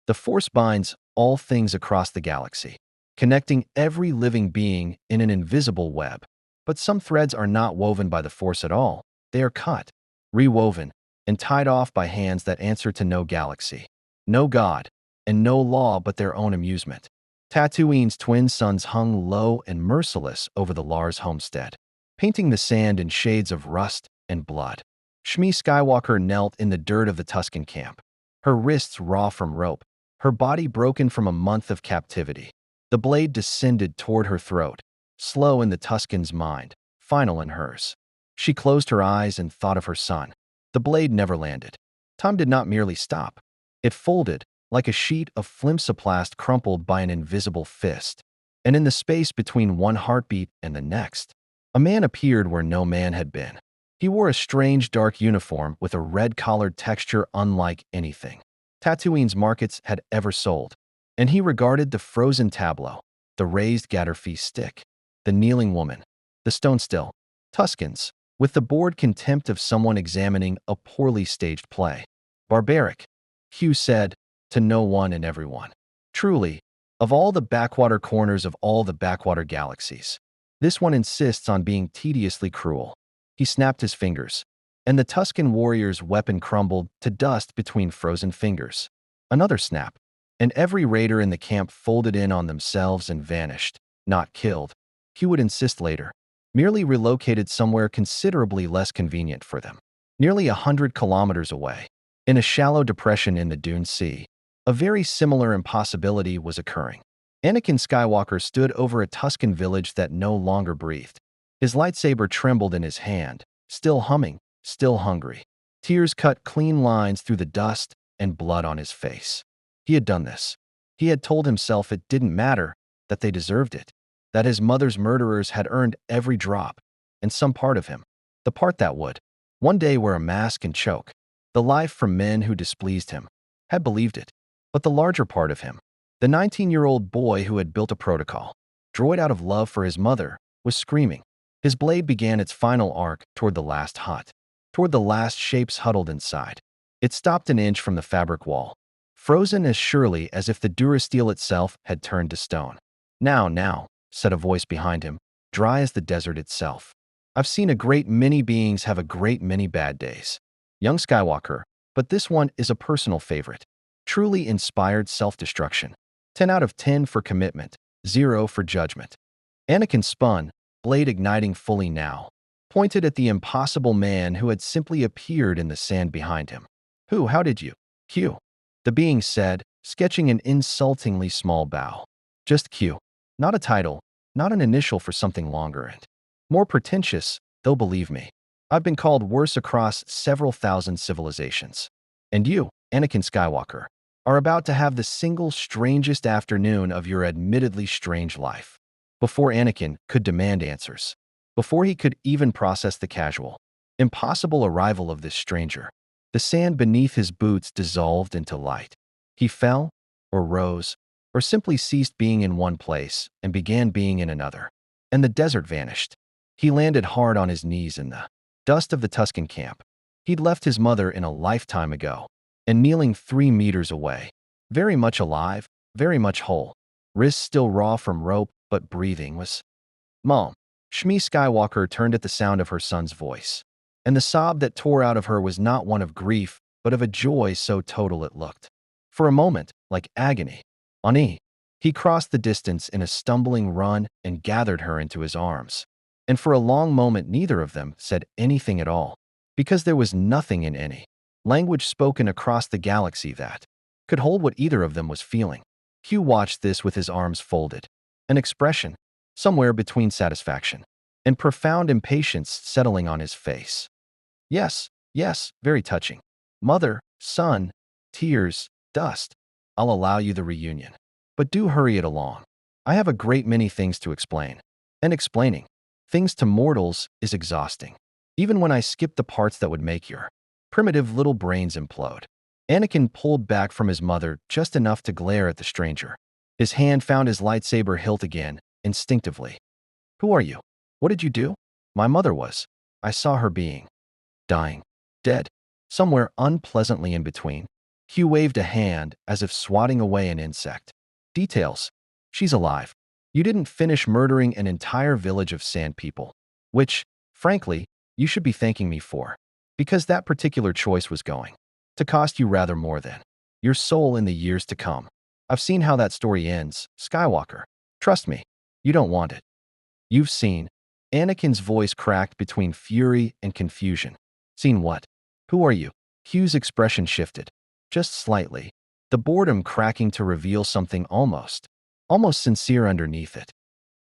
The Force binds all things across the galaxy, connecting every living being in an invisible web. But some threads are not woven by the Force at all. They are cut, rewoven, and tied off by hands that answer to no galaxy, no God, and no law but their own amusement. Tatooine's twin suns hung low and merciless over the Lars homestead, painting the sand in shades of rust and blood. Shmi Skywalker knelt in the dirt of the Tusken camp, her wrists raw from rope, her body broken from a month of captivity. The blade descended toward her throat, slow in the Tusken's mind, final in hers. She closed her eyes and thought of her son. The blade never landed. Time did not merely stop. It folded, like a sheet of flimsoplast crumpled by an invisible fist. And in the space between one heartbeat and the next, a man appeared where no man had been. He wore a strange dark uniform with a red-collared texture unlike anything Tatooine's markets had ever sold. And he regarded the frozen tableau, the raised Gatterfee stick, the kneeling woman, the stone still, Tuskens, with the bored contempt of someone examining a poorly staged play. Barbaric, Hugh said, to no one and everyone. Truly, of all the backwater corners of all the backwater galaxies, this one insists on being tediously cruel. He snapped his fingers, and the Tusken warrior's weapon crumbled to dust between frozen fingers. Another snap, and every raider in the camp folded in on themselves and vanished, not killed. Hugh would insist later, merely relocated somewhere considerably less convenient for them. Nearly 100 kilometers away, in a shallow depression in the Dune Sea, a very similar impossibility was occurring. Anakin Skywalker stood over a Tusken village that no longer breathed. His lightsaber trembled in his hand, still humming, still hungry. Tears cut clean lines through the dust and blood on his face. He had done this. He had told himself it didn't matter, that they deserved it, that his mother's murderers had earned every drop, and some part of him, the part that would one day wear a mask and choke, the life from men who displeased him, had believed it. But the larger part of him, the 19-year-old boy who had built a protocol, droid out of love for his mother, was screaming. His blade began its final arc toward the last hut, toward the last shapes huddled inside. It stopped an inch from the fabric wall, frozen as surely as if the durasteel itself had turned to stone. Now, said a voice behind him, dry as the desert itself. I've seen a great many beings have a great many bad days. Young Skywalker, but this one is a personal favorite. Truly inspired self-destruction. 10 out of 10 for commitment, 0 for judgment. Anakin spun, blade igniting fully now, pointed at the impossible man who had simply appeared in the sand behind him. How did you? Q. The being said, sketching an insultingly small bow. Just Q. Not a title, not an initial for something longer and more pretentious, though believe me, I've been called worse across several thousand civilizations. And you, Anakin Skywalker, are about to have the single strangest afternoon of your admittedly strange life. Before Anakin could demand answers, before he could even process the casual, impossible arrival of this stranger, the sand beneath his boots dissolved into light. He fell, or rose, or simply ceased being in one place and began being in another. And the desert vanished. He landed hard on his knees in the dust of the Tusken camp. He'd left his mother in a lifetime ago, and kneeling 3 meters away, very much alive, very much whole, wrists still raw from rope, but breathing was. Mom. Shmi Skywalker turned at the sound of her son's voice, and the sob that tore out of her was not one of grief, but of a joy so total it looked, for a moment, like agony. Ani. He crossed the distance in a stumbling run and gathered her into his arms. And for a long moment neither of them said anything at all, because there was nothing in any language spoken across the galaxy that could hold what either of them was feeling. Hugh watched this with his arms folded, an expression, somewhere between satisfaction and profound impatience settling on his face. Yes, very touching. Mother, son, tears, dust. I'll allow you the reunion. But do hurry it along. I have a great many things to explain. And explaining things to mortals is exhausting. Even when I skip the parts that would make your primitive little brains implode. Anakin pulled back from his mother just enough to glare at the stranger. His hand found his lightsaber hilt again, instinctively. Who are you? What did you do? My mother was. I saw her being. Dying. Dead. Somewhere unpleasantly in between. Hugh waved a hand as if swatting away an insect. Details. She's alive. You didn't finish murdering an entire village of sand people. Which, frankly, you should be thanking me for. Because that particular choice was going to cost you rather more than your soul in the years to come. I've seen how that story ends, Skywalker. Trust me, you don't want it. You've seen. Anakin's voice cracked between fury and confusion. Seen what? Who are you? Hugh's expression shifted. Just slightly. The boredom cracking to reveal something almost sincere underneath it.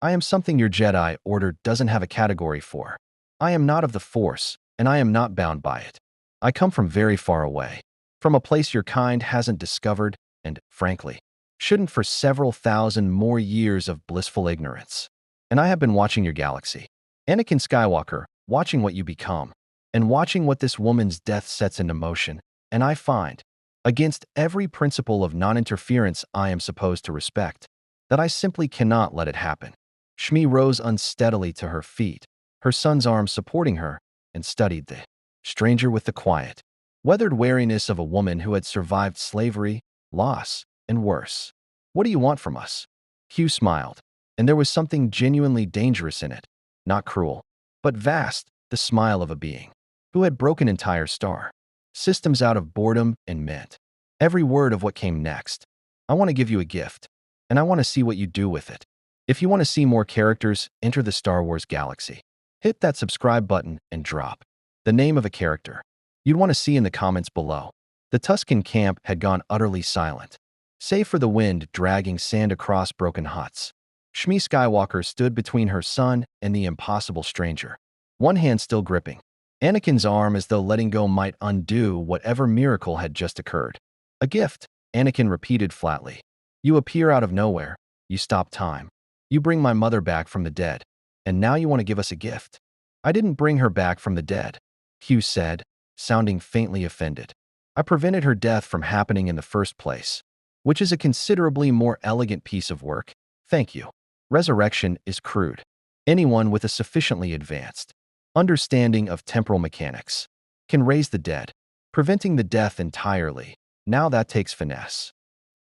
I am something your Jedi Order doesn't have a category for. I am not of the Force, and I am not bound by it. I come from very far away. From a place your kind hasn't discovered, and, frankly, shouldn't for several thousand more years of blissful ignorance. And I have been watching your galaxy. Anakin Skywalker, watching what you become, and watching what this woman's death sets into motion, and I find, against every principle of non-interference I am supposed to respect, that I simply cannot let it happen. Shmi rose unsteadily to her feet, her son's arm supporting her, and studied the stranger with the quiet, weathered wariness of a woman who had survived slavery, loss, and worse. What do you want from us? Hugh smiled, and there was something genuinely dangerous in it. Not cruel, but vast, the smile of a being who had broken entire star systems out of boredom and meant every word of what came next. I want to give you a gift, and I want to see what you do with it. If you want to see more characters enter the Star Wars galaxy, hit that subscribe button and drop the name of a character you'd want to see in the comments below. The Tusken camp had gone utterly silent, save for the wind dragging sand across broken huts. Shmi Skywalker stood between her son and the impossible stranger, one hand still gripping Anakin's arm as though letting go might undo whatever miracle had just occurred. A gift, Anakin repeated flatly. You appear out of nowhere. You stop time. You bring my mother back from the dead. And now you want to give us a gift. I didn't bring her back from the dead, Hugh said, sounding faintly offended. I prevented her death from happening in the first place, which is a considerably more elegant piece of work. Thank you. Resurrection is crude. Anyone with a sufficiently advanced understanding of temporal mechanics can raise the dead, preventing the death entirely. Now that takes finesse.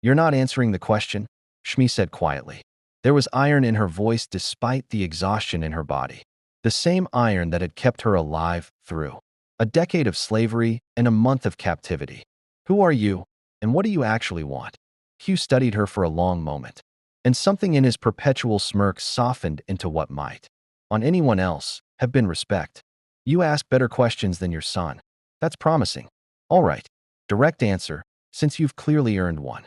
You're not answering the question, Shmi said quietly. There was iron in her voice despite the exhaustion in her body. The same iron that had kept her alive through a decade of slavery and a month of captivity. Who are you, and what do you actually want? Hugh studied her for a long moment, and something in his perpetual smirk softened into what might, on anyone else, have been respect. You ask better questions than your son. That's promising. All right, direct answer, since you've clearly earned one.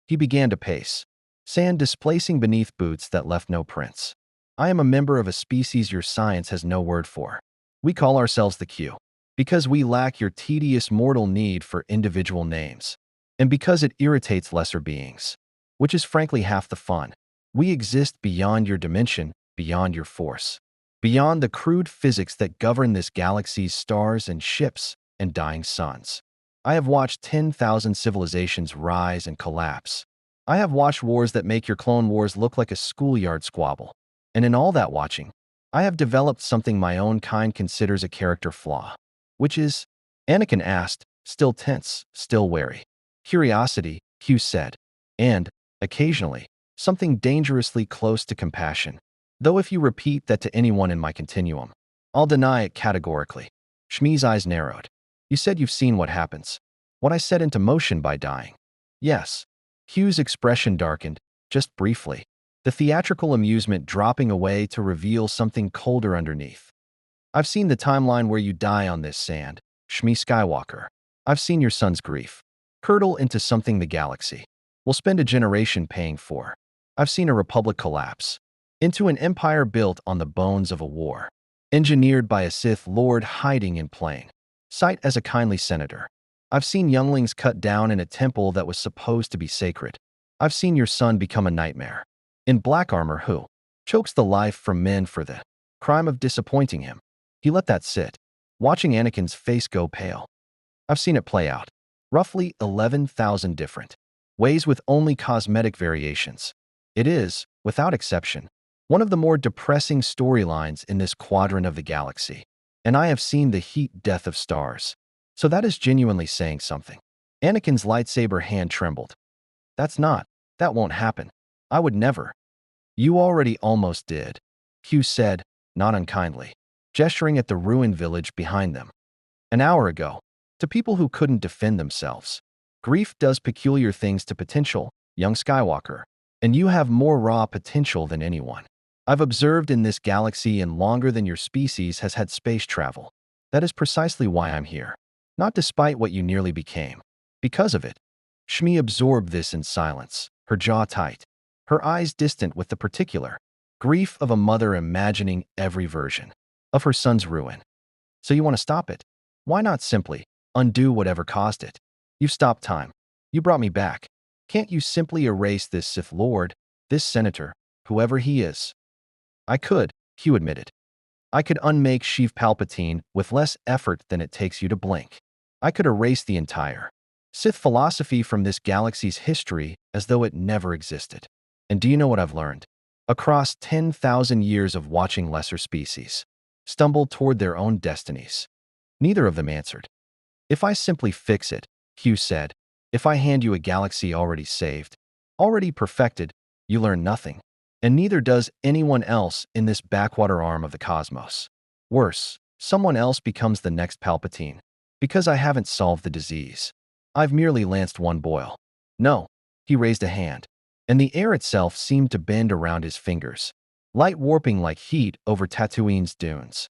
He began to pace, sand displacing beneath boots that left no prints. I am a member of a species your science has no word for. We call ourselves the Q, because we lack your tedious mortal need for individual names, and because it irritates lesser beings, which is frankly half the fun. We exist beyond your dimension, beyond your force, beyond the crude physics that govern this galaxy's stars and ships and dying suns. I have watched 10,000 civilizations rise and collapse. I have watched wars that make your Clone Wars look like a schoolyard squabble. And in all that watching, I have developed something my own kind considers a character flaw. Which is? Anakin asked, still tense, still wary. Curiosity, Hugh said. And, occasionally, something dangerously close to compassion. Though if you repeat that to anyone in my continuum, I'll deny it categorically. Shmi's eyes narrowed. You said you've seen what happens. What I set into motion by dying. Yes. Hugh's expression darkened, just briefly, the theatrical amusement dropping away to reveal something colder underneath. I've seen the timeline where you die on this sand, Shmi Skywalker. I've seen your son's grief curdle into something the galaxy will spend a generation paying for. I've seen a republic collapse into an empire built on the bones of a war, engineered by a Sith Lord hiding in plain sight as a kindly senator. I've seen younglings cut down in a temple that was supposed to be sacred. I've seen your son become a nightmare in black armor who chokes the life from men for the crime of disappointing him. He let that sit, watching Anakin's face go pale. I've seen it play out, roughly 11,000 different ways with only cosmetic variations. It is, without exception, one of the more depressing storylines in this quadrant of the galaxy. And I have seen the heat death of stars. So that is genuinely saying something. Anakin's lightsaber hand trembled. That won't happen. I would never. You already almost did, Hugh said, not unkindly, gesturing at the ruined village behind them. An hour ago, to people who couldn't defend themselves. Grief does peculiar things to potential, young Skywalker, and you have more raw potential than anyone. I've observed in this galaxy and longer than your species has had space travel. That is precisely why I'm here. Not despite what you nearly became. Because of it. Shmi absorbed this in silence, her jaw tight, her eyes distant with the particular grief of a mother imagining every version of her son's ruin. So you want to stop it? Why not simply undo whatever caused it? You've stopped time. You brought me back. Can't you simply erase this Sith Lord, this senator, whoever he is? I could, Hugh admitted. I could unmake Sheev Palpatine with less effort than it takes you to blink. I could erase the entire Sith philosophy from this galaxy's history as though it never existed. And do you know what I've learned? Across 10,000 years of watching lesser species stumble toward their own destinies. Neither of them answered. If I simply fix it, Hugh said, if I hand you a galaxy already saved, already perfected, you learn nothing. And neither does anyone else in this backwater arm of the cosmos. Worse, someone else becomes the next Palpatine. Because I haven't solved the disease. I've merely lanced one boil. No, he raised a hand, and the air itself seemed to bend around his fingers, light warping like heat over Tatooine's dunes.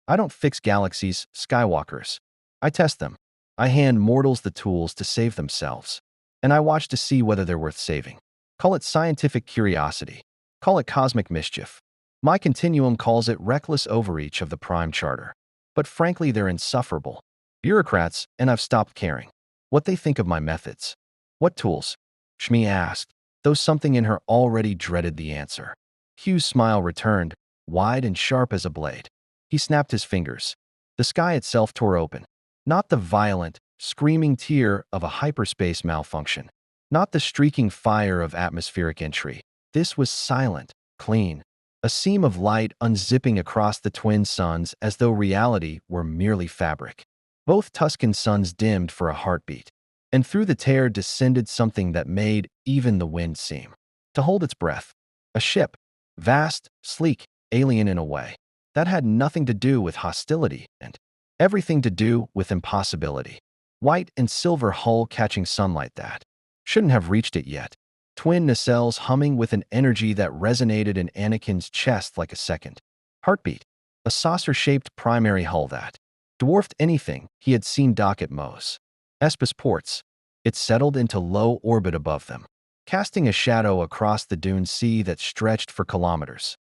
I don't fix galaxies, Skywalkers. I test them. I hand mortals the tools to save themselves, and I watch to see whether they're worth saving. Call it scientific curiosity. Call it cosmic mischief. My continuum calls it reckless overreach of the Prime Charter. But frankly, they're insufferable. Bureaucrats, and I've stopped caring. What they think of my methods. What tools? Shmi asked, though something in her already dreaded the answer. Hugh's smile returned, wide and sharp as a blade. He snapped his fingers. The sky itself tore open. Not the violent, screaming tear of a hyperspace malfunction. Not the streaking fire of atmospheric entry. This was silent, clean. A seam of light unzipping across the twin suns as though reality were merely fabric. Both Tuscan suns dimmed for a heartbeat, and through the tear descended something that made even the wind seem to hold its breath. A ship, vast, sleek, alien in a way, that had nothing to do with hostility and everything to do with impossibility. White and silver hull catching sunlight that shouldn't have reached it yet. Twin nacelles humming with an energy that resonated in Anakin's chest like a second heartbeat. A saucer-shaped primary hull that dwarfed anything he had seen dock at Mos Espas ports. It settled into low orbit above them, casting a shadow across the dune sea that stretched for kilometers.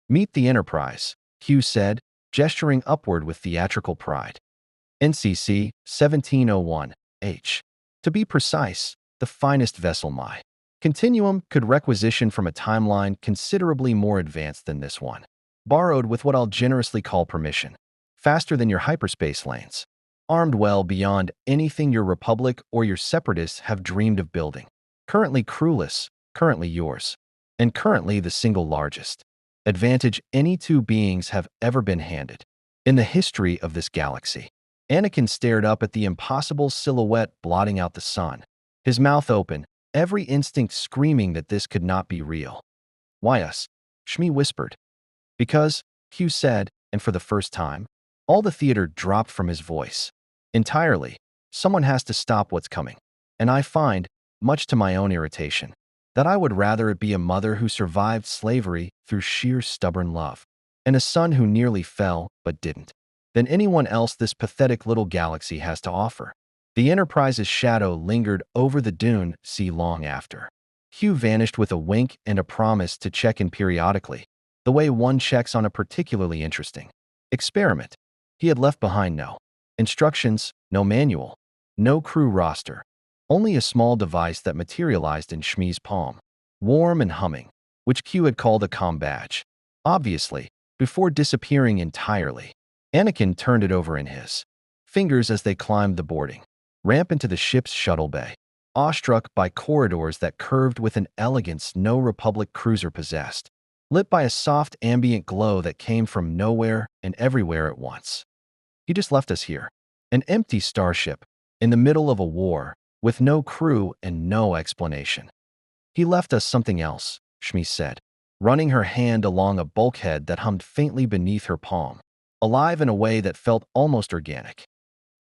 Meet the Enterprise, Hugh said, gesturing upward with theatrical pride. NCC 1701H. To be precise, the finest vessel my continuum could requisition from a timeline considerably more advanced than this one. Borrowed with what I'll generously call permission. Faster than your hyperspace lanes. Armed well beyond anything your Republic or your Separatists have dreamed of building. Currently crewless, currently yours. And currently the single largest advantage any two beings have ever been handed in the history of this galaxy. Anakin stared up at the impossible silhouette blotting out the sun, his mouth open, every instinct screaming that this could not be real. Why us? Shmi whispered. Because, Hugh said, and for the first time, all the theater dropped from his voice. Entirely, someone has to stop what's coming. And I find, much to my own irritation, that I would rather it be a mother who survived slavery through sheer stubborn love, and a son who nearly fell but didn't, than anyone else this pathetic little galaxy has to offer. The Enterprise's shadow lingered over the dune sea long after. Hugh vanished with a wink and a promise to check in periodically, the way one checks on a particularly interesting experiment. He had left behind no instructions, no manual, no crew roster, only a small device that materialized in Shmi's palm, warm and humming, which Q had called a comm badge. Obviously, before disappearing entirely, Anakin turned it over in his fingers as they climbed the boarding ramp into the ship's shuttle bay, awestruck by corridors that curved with an elegance no Republic cruiser possessed, lit by a soft ambient glow that came from nowhere and everywhere at once. He just left us here, an empty starship, in the middle of a war, with no crew and no explanation. He left us something else, Shmi said, running her hand along a bulkhead that hummed faintly beneath her palm, alive in a way that felt almost organic.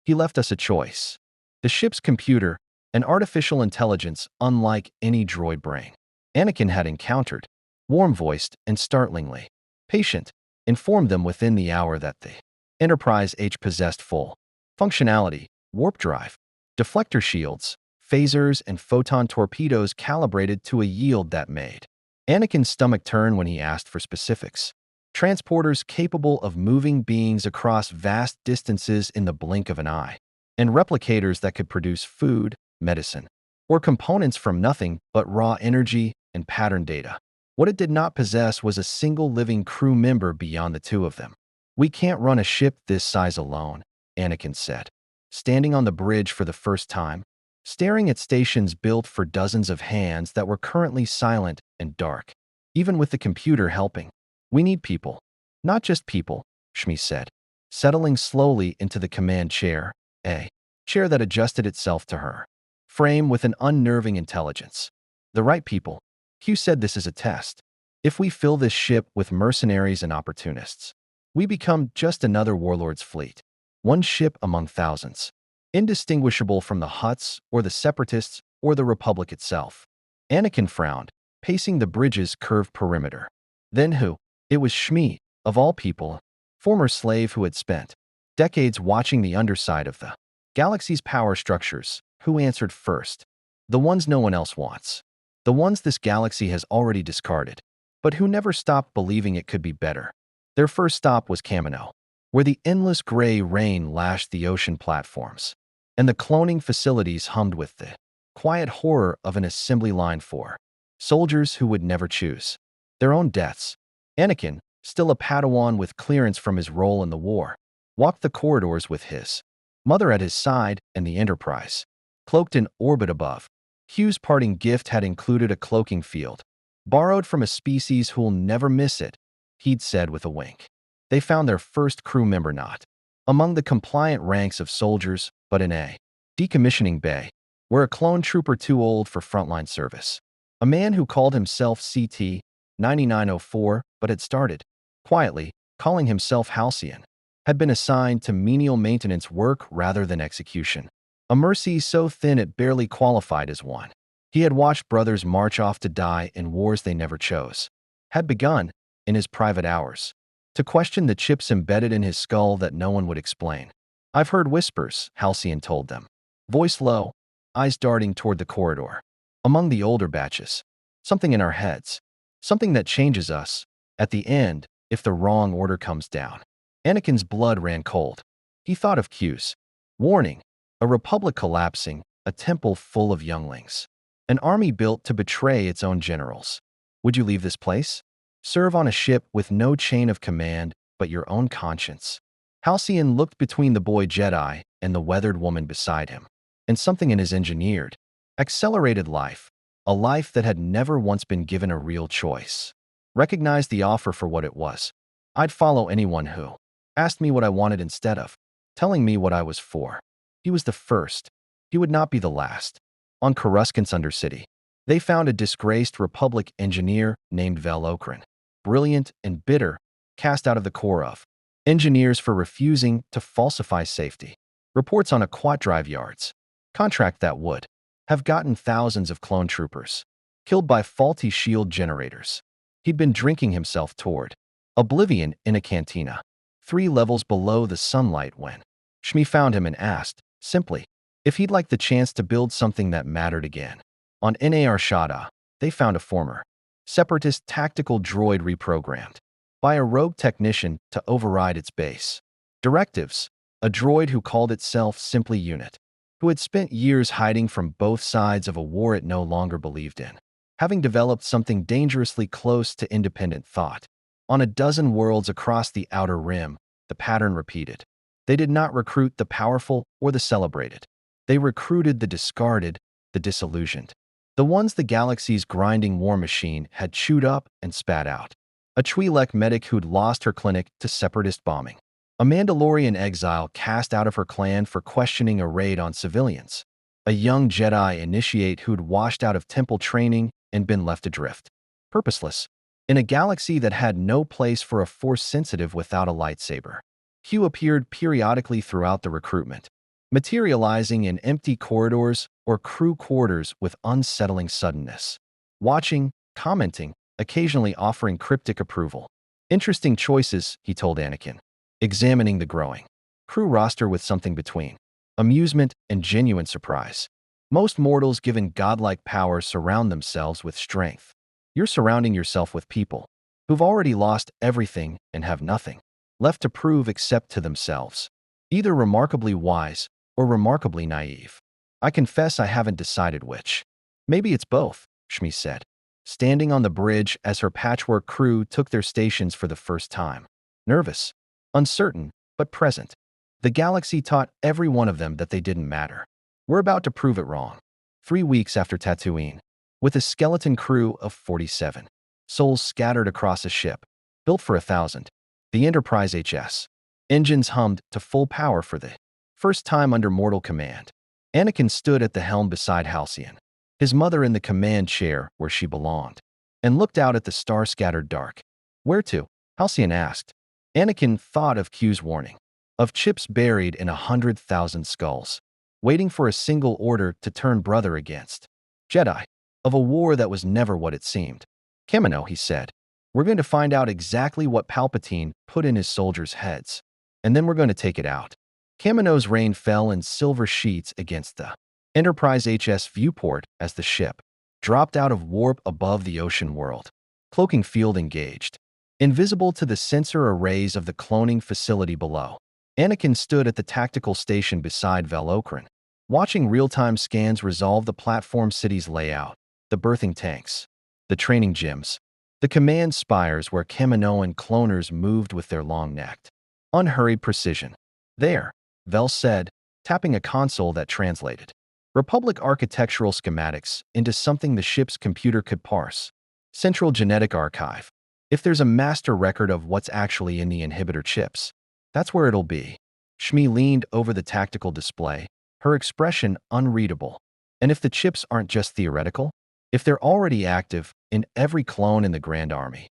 He left us a choice. The ship's computer, an artificial intelligence unlike any droid brain Anakin had encountered, warm-voiced and startlingly patient, informed them within the hour that the Enterprise H possessed full functionality, warp drive, deflector shields, phasers, and photon torpedoes calibrated to a yield that made Anakin's stomach turn when he asked for specifics. Transporters capable of moving beings across vast distances in the blink of an eye, and replicators that could produce food, medicine, or components from nothing but raw energy and pattern data. What it did not possess was a single living crew member beyond the two of them. "We can't run a ship this size alone," Anakin said, standing on the bridge for the first time, staring at stations built for dozens of hands that were currently silent and dark, even with the computer helping. "We need people. Not just people," Shmi said, settling slowly into the command chair, a chair that adjusted itself to her frame with an unnerving intelligence. "The right people." Hugh said, "This is a test. If we fill this ship with mercenaries and opportunists, we become just another warlord's fleet. One ship among thousands, indistinguishable from the Hutts or the Separatists or the Republic itself." Anakin frowned, pacing the bridge's curved perimeter. Then who? It was Shmi, of all people, former slave who had spent decades watching the underside of the galaxy's power structures. Who answered first? The ones no one else wants. The ones this galaxy has already discarded, but who never stopped believing it could be better. Their first stop was Kamino, where the endless gray rain lashed the ocean platforms, and the cloning facilities hummed with the quiet horror of an assembly line for soldiers who would never choose their own deaths. Anakin, still a Padawan with clearance from his role in the war, walked the corridors with his mother at his side and the Enterprise cloaked in orbit above. Hugh's parting gift had included a cloaking field, borrowed from a species who'll never miss it, he'd said with a wink. They found their first crew member not among the compliant ranks of soldiers, but in a decommissioning bay, where a clone trooper too old for frontline service, a man who called himself CT 9904 but had started quietly calling himself Halcyon, had been assigned to menial maintenance work rather than execution. A mercy so thin it barely qualified as one. He had watched brothers march off to die in wars they never chose, had begun, in his private hours, to question the chips embedded in his skull that no one would explain. "I've heard whispers," Halcyon told them, voice low, eyes darting toward the corridor. "Among the older batches. Something in our heads. Something that changes us, at the end, if the wrong order comes down." Anakin's blood ran cold. He thought of Q's warning. A republic collapsing, a temple full of younglings. An army built to betray its own generals. Would you leave this place? Serve on a ship with no chain of command but your own conscience? Halcyon looked between the boy Jedi and the weathered woman beside him, and something in his engineered, accelerated life, a life that had never once been given a real choice, recognized the offer for what it was. "I'd follow anyone who asked me what I wanted instead of telling me what I was for." He was the first. He would not be the last. On Coruscant's Undercity, they found a disgraced Republic engineer named Vel Okran, brilliant and bitter, cast out of the Corps of Engineers for refusing to falsify safety reports on Aquat Drive Yards, contract that would have gotten thousands of clone troopers killed by faulty shield generators. He'd been drinking himself toward oblivion in a cantina, 3 levels below the sunlight when Shmi found him and asked, simply, if he'd like the chance to build something that mattered again. On Nar Shaddaa, they found a former Separatist tactical droid reprogrammed by a rogue technician to override its base directives, a droid who called itself simply Unit, who had spent years hiding from both sides of a war it no longer believed in, having developed something dangerously close to independent thought. On a dozen worlds across the Outer Rim, the pattern repeated. They did not recruit the powerful or the celebrated. They recruited the discarded, the disillusioned, the ones the galaxy's grinding war machine had chewed up and spat out. A Twi'lek medic who'd lost her clinic to separatist bombing. A Mandalorian exile cast out of her clan for questioning a raid on civilians. a young Jedi initiate who'd washed out of temple training and been left adrift. Purposeless, in a galaxy that had no place for a Force-sensitive without a lightsaber. Hugh appeared periodically throughout the recruitment, materializing in empty corridors or crew quarters with unsettling suddenness. Watching, commenting, occasionally offering cryptic approval. Interesting choices, he told Anakin, examining the growing crew roster with something between amusement and genuine surprise. Most mortals given godlike power surround themselves with strength. You're surrounding yourself with people who've already lost everything and have nothing left to prove except to themselves. Either remarkably wise or remarkably naive. I confess I haven't decided which. Maybe it's both, Shmi said, standing on the bridge as her patchwork crew took their stations for the first time. Nervous, uncertain, but present. The galaxy taught every one of them that they didn't matter. We're about to prove it wrong. 3 weeks after Tatooine, with a skeleton crew of 47 souls scattered across a ship, built for 1,000, the Enterprise HS. Engines hummed to full power for the first time under mortal command. Anakin stood at the helm beside Halcyon, his mother in the command chair where she belonged, and looked out at the star-scattered dark. Where to? Halcyon asked. Anakin thought of Q's warning, of chips buried in 100,000 skulls, waiting for a single order to turn brother against Jedi, of a war that was never what it seemed. Kamino, he said, we're going to find out exactly what Palpatine put in his soldiers' heads, and then we're going to take it out. Kamino's rain fell in silver sheets against the Enterprise HS viewport as the ship dropped out of warp above the ocean world. Cloaking field engaged, invisible to the sensor arrays of the cloning facility below. Anakin stood at the tactical station beside Velocrin, watching real-time scans resolve the platform city's layout, the berthing tanks, the training gyms, the command spires where Kaminoan cloners moved with their long-necked, unhurried precision. There, Vel said, tapping a console that translated Republic architectural schematics into something the ship's computer could parse. Central Genetic Archive. If there's a master record of what's actually in the inhibitor chips, that's where it'll be. Shmi leaned over the tactical display, her expression unreadable. And if the chips aren't just theoretical, if they're already active in every clone in the Grand Army,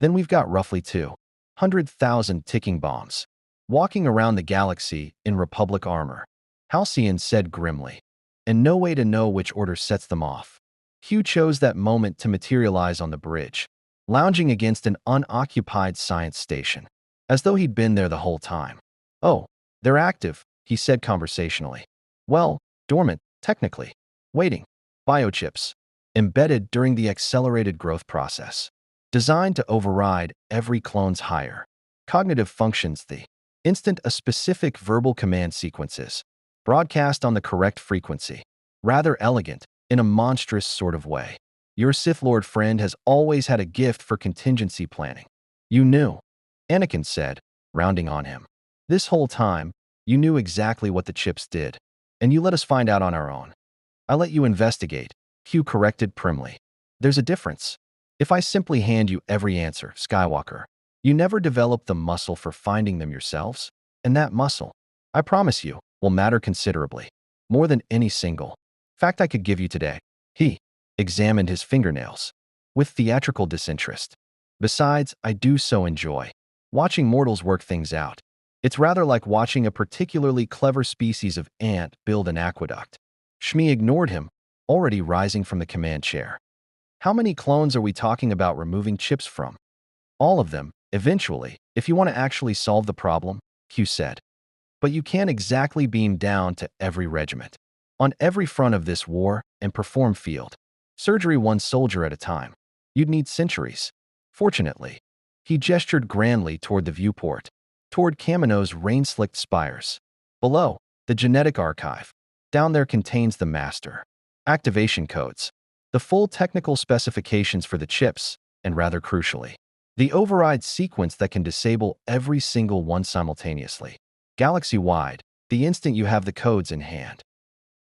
then we've got roughly 200,000 ticking bombs walking around the galaxy in Republic armor, Halcyon said grimly, and no way to know which order sets them off. Hugh chose that moment to materialize on the bridge, lounging against an unoccupied science station, as though he'd been there the whole time. Oh, they're active, he said conversationally. Well, dormant, technically. Waiting. Biochips. Embedded during the accelerated growth process. Designed to override every clone's higher cognitive functions the instant a specific verbal command sequences broadcast on the correct frequency. Rather elegant, in a monstrous sort of way. Your Sith Lord friend has always had a gift for contingency planning. You knew, Anakin said, rounding on him. This whole time, you knew exactly what the chips did, and you let us find out on our own. I let you investigate, Hugh corrected primly. There's a difference. If I simply hand you every answer, Skywalker, you never develop the muscle for finding them yourselves, and that muscle, I promise you, will matter considerably, more than any single fact I could give you today. He examined his fingernails with theatrical disinterest. Besides, I do so enjoy watching mortals work things out. It's rather like watching a particularly clever species of ant build an aqueduct. Shmi ignored him, already rising from the command chair. How many clones are we talking about removing chips from? All of them, eventually, if you want to actually solve the problem, Hugh said. But you can't exactly beam down to every regiment, on every front of this war, and perform field surgery one soldier at a time. You'd need centuries. Fortunately, he gestured grandly toward the viewport, toward Kamino's rain-slicked spires. Below, the genetic archive. Down there contains the master activation codes, the full technical specifications for the chips, and rather crucially, the override sequence that can disable every single one simultaneously, galaxy-wide, the instant you have the codes in hand.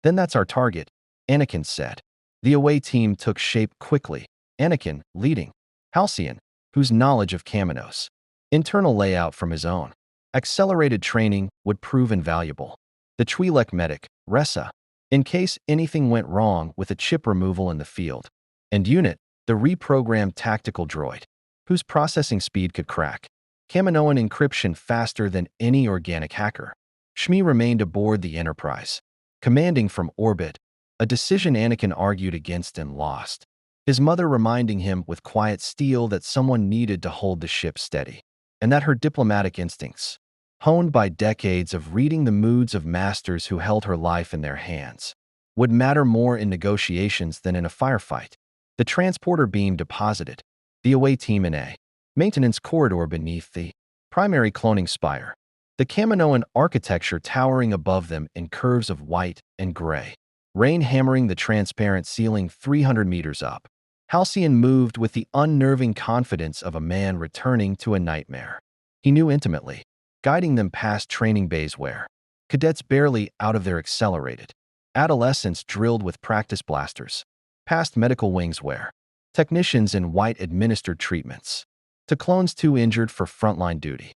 Then that's our target, Anakin said. The away team took shape quickly, Anakin leading, Halcyon, whose knowledge of Kamino's internal layout from his own accelerated training would prove invaluable. The Twi'lek medic, Ressa, in case anything went wrong with a chip removal in the field. And Unit, the reprogrammed tactical droid, whose processing speed could crack Kaminoan encryption faster than any organic hacker. Shmi remained aboard the Enterprise, commanding from orbit, a decision Anakin argued against and lost, his mother reminding him with quiet steel that someone needed to hold the ship steady, and that her diplomatic instincts, honed by decades of reading the moods of masters who held her life in their hands, would matter more in negotiations than in a firefight. The transporter beam deposited the away team in a maintenance corridor beneath the primary cloning spire, the Kaminoan architecture towering above them in curves of white and gray, rain hammering the transparent ceiling 300 meters up. Halcyon moved with the unnerving confidence of a man returning to a nightmare he knew intimately, guiding them past training bays where cadets barely out of their accelerated adolescents drilled with practice blasters, past medical wings where technicians in white administered treatments to clones too injured for frontline duty.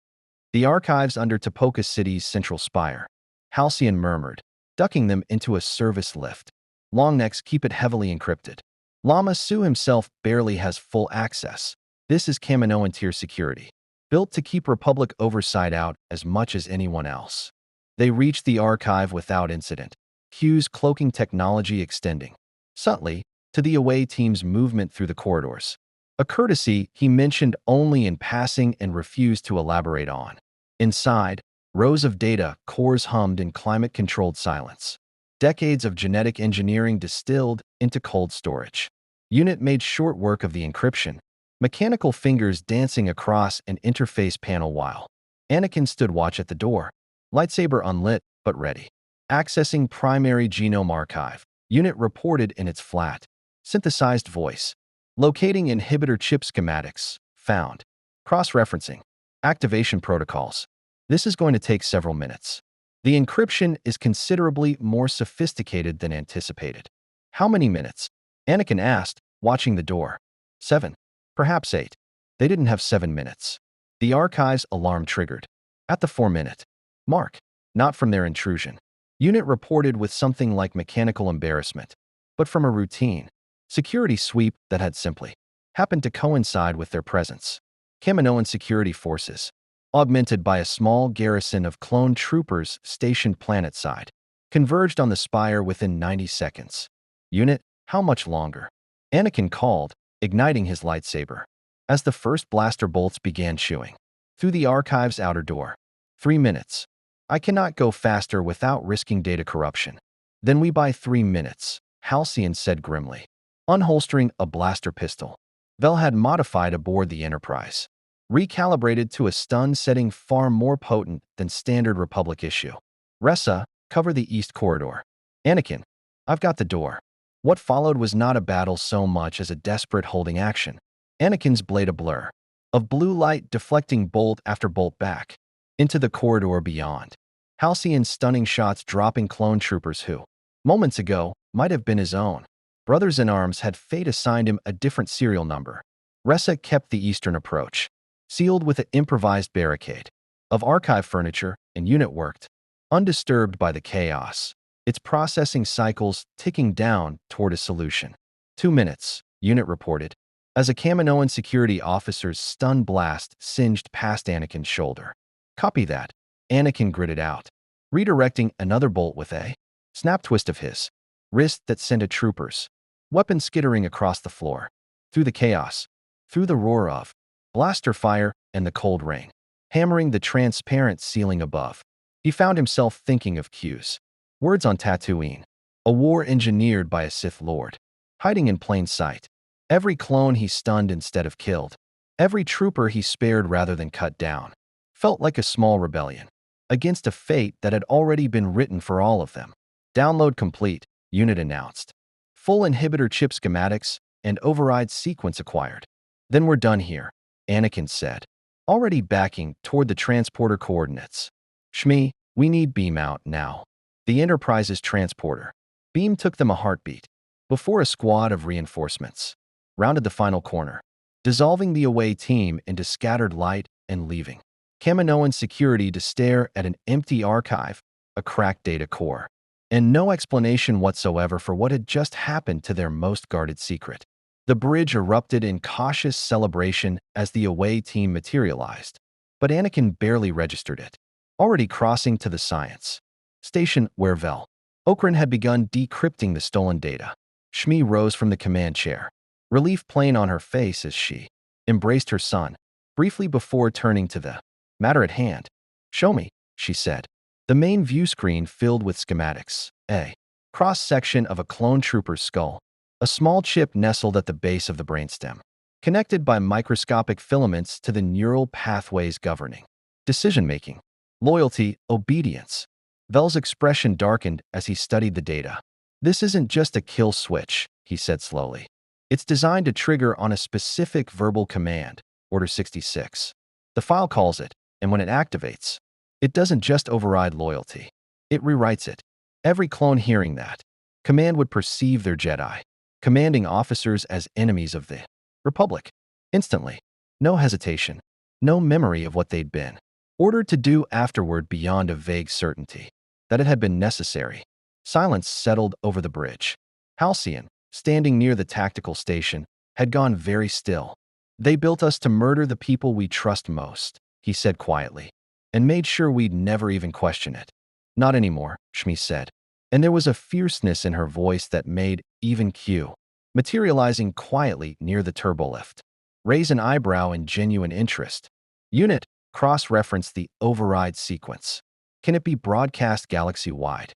The archives under Topoka City's central spire, Halcyon murmured, ducking them into a service lift. Longnecks keep it heavily encrypted. Lama Su himself barely has full access. This is Kaminoan tier security, built to keep Republic oversight out as much as anyone else. They reached the archive without incident, Hugh's cloaking technology extending subtly to the away team's movement through the corridors, a courtesy he mentioned only in passing and refused to elaborate on. Inside, rows of data cores hummed in climate-controlled silence, decades of genetic engineering distilled into cold storage. Unit made short work of the encryption, mechanical fingers dancing across an interface panel while Anakin stood watch at the door, lightsaber unlit but ready. Accessing primary genome archive, Unit reported in its flat, synthesized voice. Locating inhibitor chip schematics, found. Cross-referencing. Activation protocols. This is going to take several minutes. The encryption is considerably more sophisticated than anticipated. How many minutes? Anakin asked, watching the door. 7. Perhaps 8. They didn't have 7 minutes. The archive's alarm triggered. At the 4-minute mark. Not from their intrusion. Unit reported with something like mechanical embarrassment, but from a routine security sweep that had simply happened to coincide with their presence. Kaminoan security forces, augmented by a small garrison of clone troopers stationed planetside, converged on the spire within 90 seconds. Unit, how much longer? Anakin called, igniting his lightsaber, as the first blaster bolts began chewing through the archive's outer door. 3 minutes. I cannot go faster without risking data corruption. Then we buy 3 minutes, Halcyon said grimly, unholstering a blaster pistol Vel had modified aboard the Enterprise, recalibrated to a stun setting far more potent than standard Republic issue. Ressa, cover the east corridor. Anakin, I've got the door. What followed was not a battle so much as a desperate holding action. Anakin's blade a blur of blue light deflecting bolt after bolt back into the corridor beyond. Halcyon's stunning shots dropping clone troopers who, moments ago, might have been his own brothers in arms had fate assigned him a different serial number. Ressa kept the eastern approach, sealed with an improvised barricade of archive furniture, and Unit worked, undisturbed by the chaos, its processing cycles ticking down toward a solution. 2 minutes, Unit reported, as a Kaminoan security officer's stun blast singed past Anakin's shoulder. Copy that, Anakin gritted out, redirecting another bolt with a snap twist of his wrist that sent a trooper's weapon skittering across the floor, through the chaos, through the roar of blaster fire and the cold rain, hammering the transparent ceiling above. He found himself thinking of Q's words on Tatooine, a war engineered by a Sith Lord, hiding in plain sight. Every clone he stunned instead of killed, every trooper he spared rather than cut down, felt like a small rebellion against a fate that had already been written for all of them. Download complete, Unit announced. Full inhibitor chip schematics and override sequence acquired. Then we're done here, Anakin said, already backing toward the transporter coordinates. Shmi, we need beam out now. The Enterprise's transporter. Beam took them a heartbeat before a squad of reinforcements rounded the final corner, dissolving the away team into scattered light and leaving Kaminoan security to stare at an empty archive, a cracked data core, and no explanation whatsoever for what had just happened to their most guarded secret. The bridge erupted in cautious celebration as the away team materialized, but Anakin barely registered it. Already crossing to the science station where Vel Okran had begun decrypting the stolen data, Shmi rose from the command chair, relief plain on her face as she embraced her son, briefly before turning to the matter at hand. "Show me," she said. The main view screen filled with schematics. A cross-section of a clone trooper's skull, a small chip nestled at the base of the brainstem, connected by microscopic filaments to the neural pathways governing decision-making, loyalty, obedience. Vel's expression darkened as he studied the data. "This isn't just a kill switch," he said slowly. "It's designed to trigger on a specific verbal command, Order 66. The file calls it, and when it activates, it doesn't just override loyalty. It rewrites it. Every clone hearing that command would perceive their Jedi, commanding officers as enemies of the Republic. Instantly. No hesitation. No memory of what they'd been ordered to do afterward beyond a vague certainty that it had been necessary." Silence settled over the bridge. Halcyon, standing near the tactical station, had gone very still. "They built us to murder the people we trust most," he said quietly, "and made sure we'd never even question it." "Not anymore," Shmi said, and there was a fierceness in her voice that made even Q, materializing quietly near the turbolift, raise an eyebrow in genuine interest. "Unit, cross-reference the override sequence. Can it be broadcast galaxy-wide?"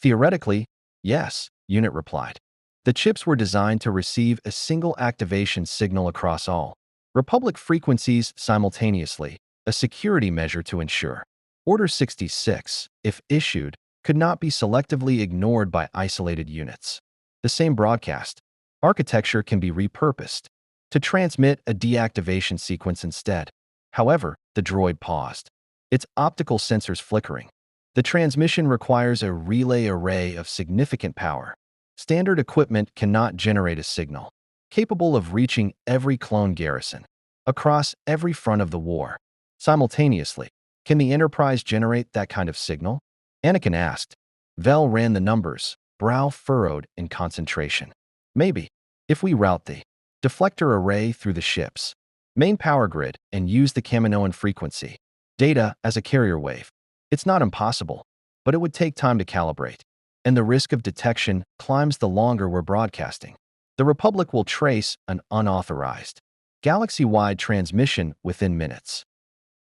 "Theoretically, yes," Unit replied. "The chips were designed to receive a single activation signal across all Republic frequencies simultaneously, a security measure to ensure Order 66, if issued, could not be selectively ignored by isolated units. The same broadcast architecture can be repurposed to transmit a deactivation sequence instead." However, the droid paused, its optical sensors flickering. "The transmission requires a relay array of significant power. Standard equipment cannot generate a signal capable of reaching every clone garrison across every front of the war simultaneously. Can the Enterprise generate that kind of signal?" Anakin asked. Vel ran the numbers, brow furrowed in concentration. "Maybe, if we route the deflector array through the ship's main power grid and use the Kaminoan frequency data as a carrier wave. It's not impossible, but it would take time to calibrate, and the risk of detection climbs the longer we're broadcasting. The Republic will trace an unauthorized galaxy-wide transmission within minutes.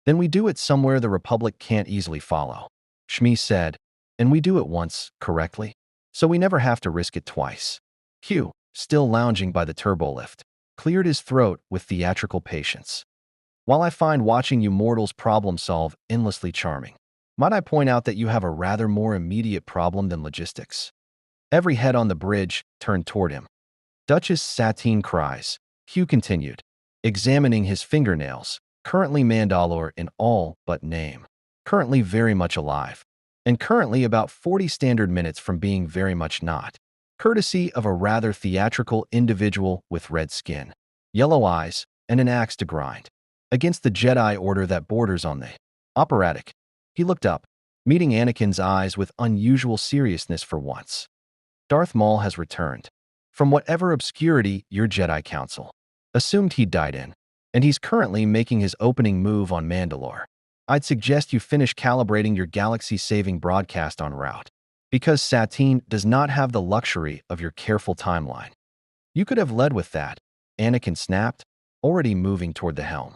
Then we do it somewhere the Republic can't easily follow," Shmi said, "and we do it once, correctly? So we never have to risk it twice." Q, still lounging by the turbolift, cleared his throat with theatrical patience. "While I find watching you mortals problem-solve endlessly charming, might I point out that you have a rather more immediate problem than logistics?" Every head on the bridge turned toward him. "Duchess Satine cries," Q continued, examining his fingernails, "currently Mandalore in all but name. Currently very much alive. And currently about 40 standard minutes from being very much not. Courtesy of a rather theatrical individual with red skin, yellow eyes, and an axe to grind. Against the Jedi Order that borders on the operatic." He looked up, meeting Anakin's eyes with unusual seriousness for once. "Darth Maul has returned from whatever obscurity your Jedi Council assumed he'd died in, and he's currently making his opening move on Mandalore. I'd suggest you finish calibrating your galaxy-saving broadcast en route, because Satine does not have the luxury of your careful timeline." "You could have led with that," Anakin snapped, already moving toward the helm.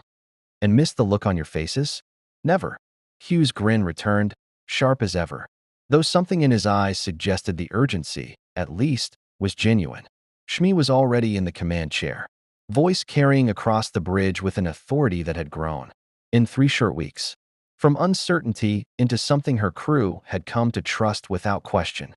"And missed the look on your faces?" "Never." Hugh's grin returned, sharp as ever, though something in his eyes suggested the urgency, at least, was genuine. Shmi was already in the command chair, voice carrying across the bridge with an authority that had grown in 3 short weeks, from uncertainty into something her crew had come to trust without question.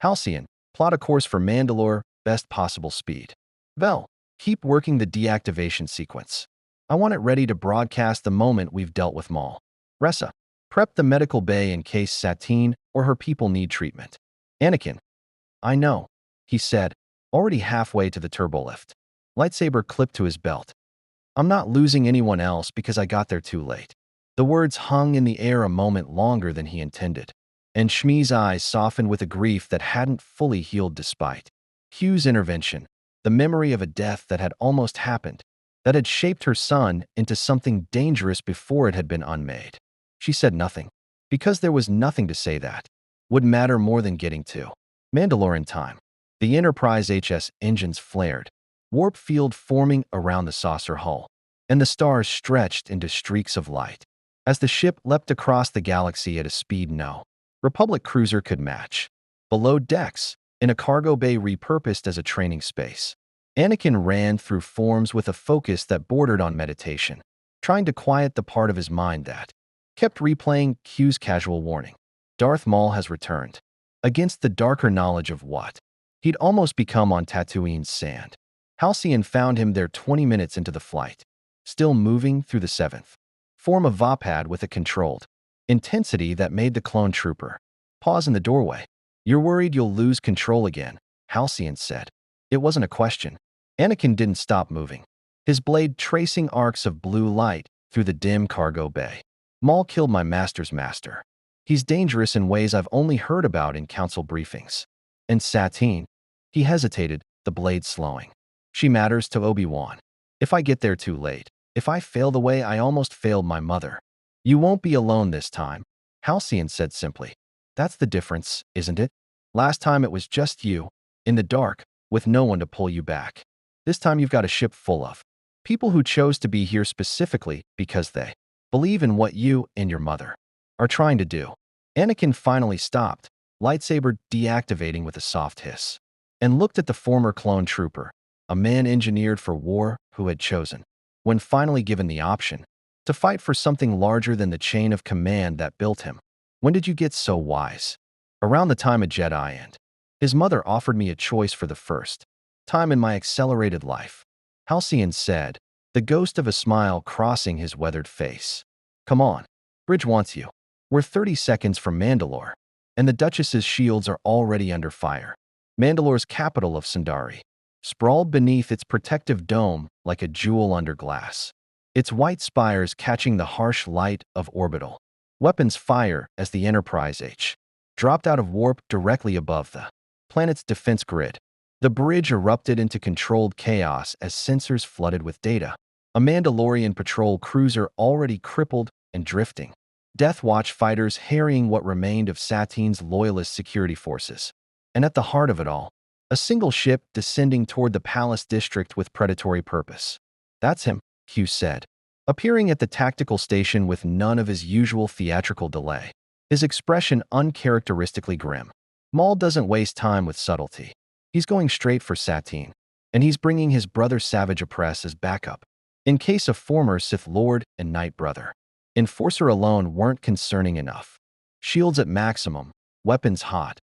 "Halcyon, plot a course for Mandalore, best possible speed. Vel, keep working the deactivation sequence. I want it ready to broadcast the moment we've dealt with Maul. Ressa, prep the medical bay in case Satine or her people need treatment." "Anakin." "I know," he said, already halfway to the turbolift, lightsaber clipped to his belt. "I'm not losing anyone else because I got there too late." The words hung in the air a moment longer than he intended, and Shmi's eyes softened with a grief that hadn't fully healed despite Q's intervention, the memory of a death that had almost happened, that had shaped her son into something dangerous before it had been unmade. She said nothing, because there was nothing to say that would matter more than getting to Mandalore in time. The Enterprise HS engines flared, warp field forming around the saucer hull, and the stars stretched into streaks of light. As the ship leapt across the galaxy at a speed no Republic cruiser could match. Below decks, in a cargo bay repurposed as a training space, Anakin ran through forms with a focus that bordered on meditation, trying to quiet the part of his mind that kept replaying Q's casual warning. Darth Maul has returned, against the darker knowledge of what he'd almost become on Tatooine's sand. Halcyon found him there 20 minutes into the flight, still moving through the seventh form of Vapad with a controlled intensity that made the clone trooper pause in the doorway. "You're worried you'll lose control again," Halcyon said. It wasn't a question. Anakin didn't stop moving, his blade tracing arcs of blue light through the dim cargo bay. "Maul killed my master's master. He's dangerous in ways I've only heard about in council briefings. And Satine," he hesitated, the blade slowing. "She matters to Obi-Wan. If I get there too late, if I fail the way I almost failed my mother." "You won't be alone this time," Halcyon said simply. "That's the difference, isn't it? Last time it was just you, in the dark, with no one to pull you back. This time you've got a ship full of people who chose to be here specifically because they believe in what you and your mother are trying to do." Anakin finally stopped, lightsaber deactivating with a soft hiss, and looked at the former clone trooper, a man engineered for war who had chosen, when finally given the option, to fight for something larger than the chain of command that built him. "When did you get so wise?" "Around the time a Jedi and his mother offered me a choice for the first time in my accelerated life," Halcyon said, the ghost of a smile crossing his weathered face. "Come on. Bridge wants you. We're 30 seconds from Mandalore, and the Duchess's shields are already under fire." Mandalore's capital of Sundari sprawled beneath its protective dome like a jewel under glass, its white spires catching the harsh light of orbital weapons fire as the Enterprise H dropped out of warp directly above the planet's defense grid. The bridge erupted into controlled chaos as sensors flooded with data. A Mandalorian patrol cruiser already crippled and drifting, Death Watch fighters harrying what remained of Satine's loyalist security forces. And at the heart of it all, a single ship descending toward the Palace District with predatory purpose. "That's him," Q said, appearing at the tactical station with none of his usual theatrical delay, his expression uncharacteristically grim. "Maul doesn't waste time with subtlety. He's going straight for Satine, and he's bringing his brother Savage Opress as backup, in case a former Sith Lord and Knight brother Enforcer alone weren't concerning enough. Shields at maximum, weapons hot,"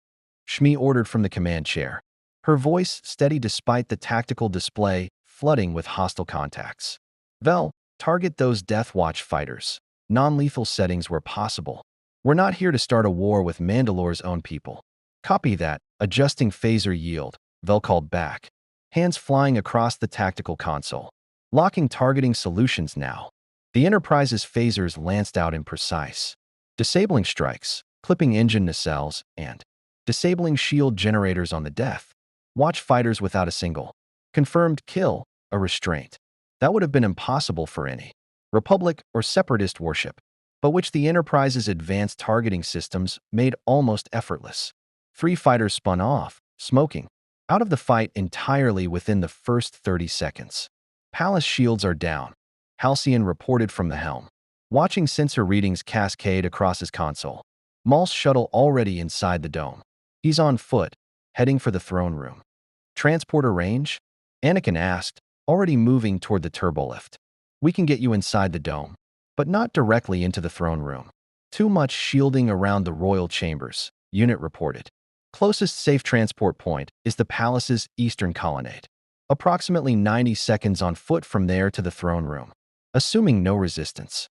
Shmi ordered from the command chair, her voice steady despite the tactical display flooding with hostile contacts. "Vel, target those Death Watch fighters. Non-lethal settings where possible. We're not here to start a war with Mandalore's own people." "Copy that." Adjusting phaser yield, Vel called back, hands flying across the tactical console. "Locking targeting solutions now." The Enterprise's phasers lanced out imprecise, disabling strikes, clipping engine nacelles, and disabling shield generators on the Death Watch fighters without a single confirmed kill, a restraint that would have been impossible for any Republic or Separatist warship, but which the Enterprise's advanced targeting systems made almost effortless. 3 fighters spun off, smoking, out of the fight entirely within the first 30 seconds. "Palace shields are down," Halcyon reported from the helm, watching sensor readings cascade across his console. "Maul's shuttle already inside the dome. He's on foot, heading for the throne room." "Transporter range?" Anakin asked, already moving toward the turbolift. "We can get you inside the dome, but not directly into the throne room. Too much shielding around the royal chambers," unit reported. "Closest safe transport point is the palace's eastern colonnade. Approximately 90 seconds on foot from there to the throne room, assuming no resistance."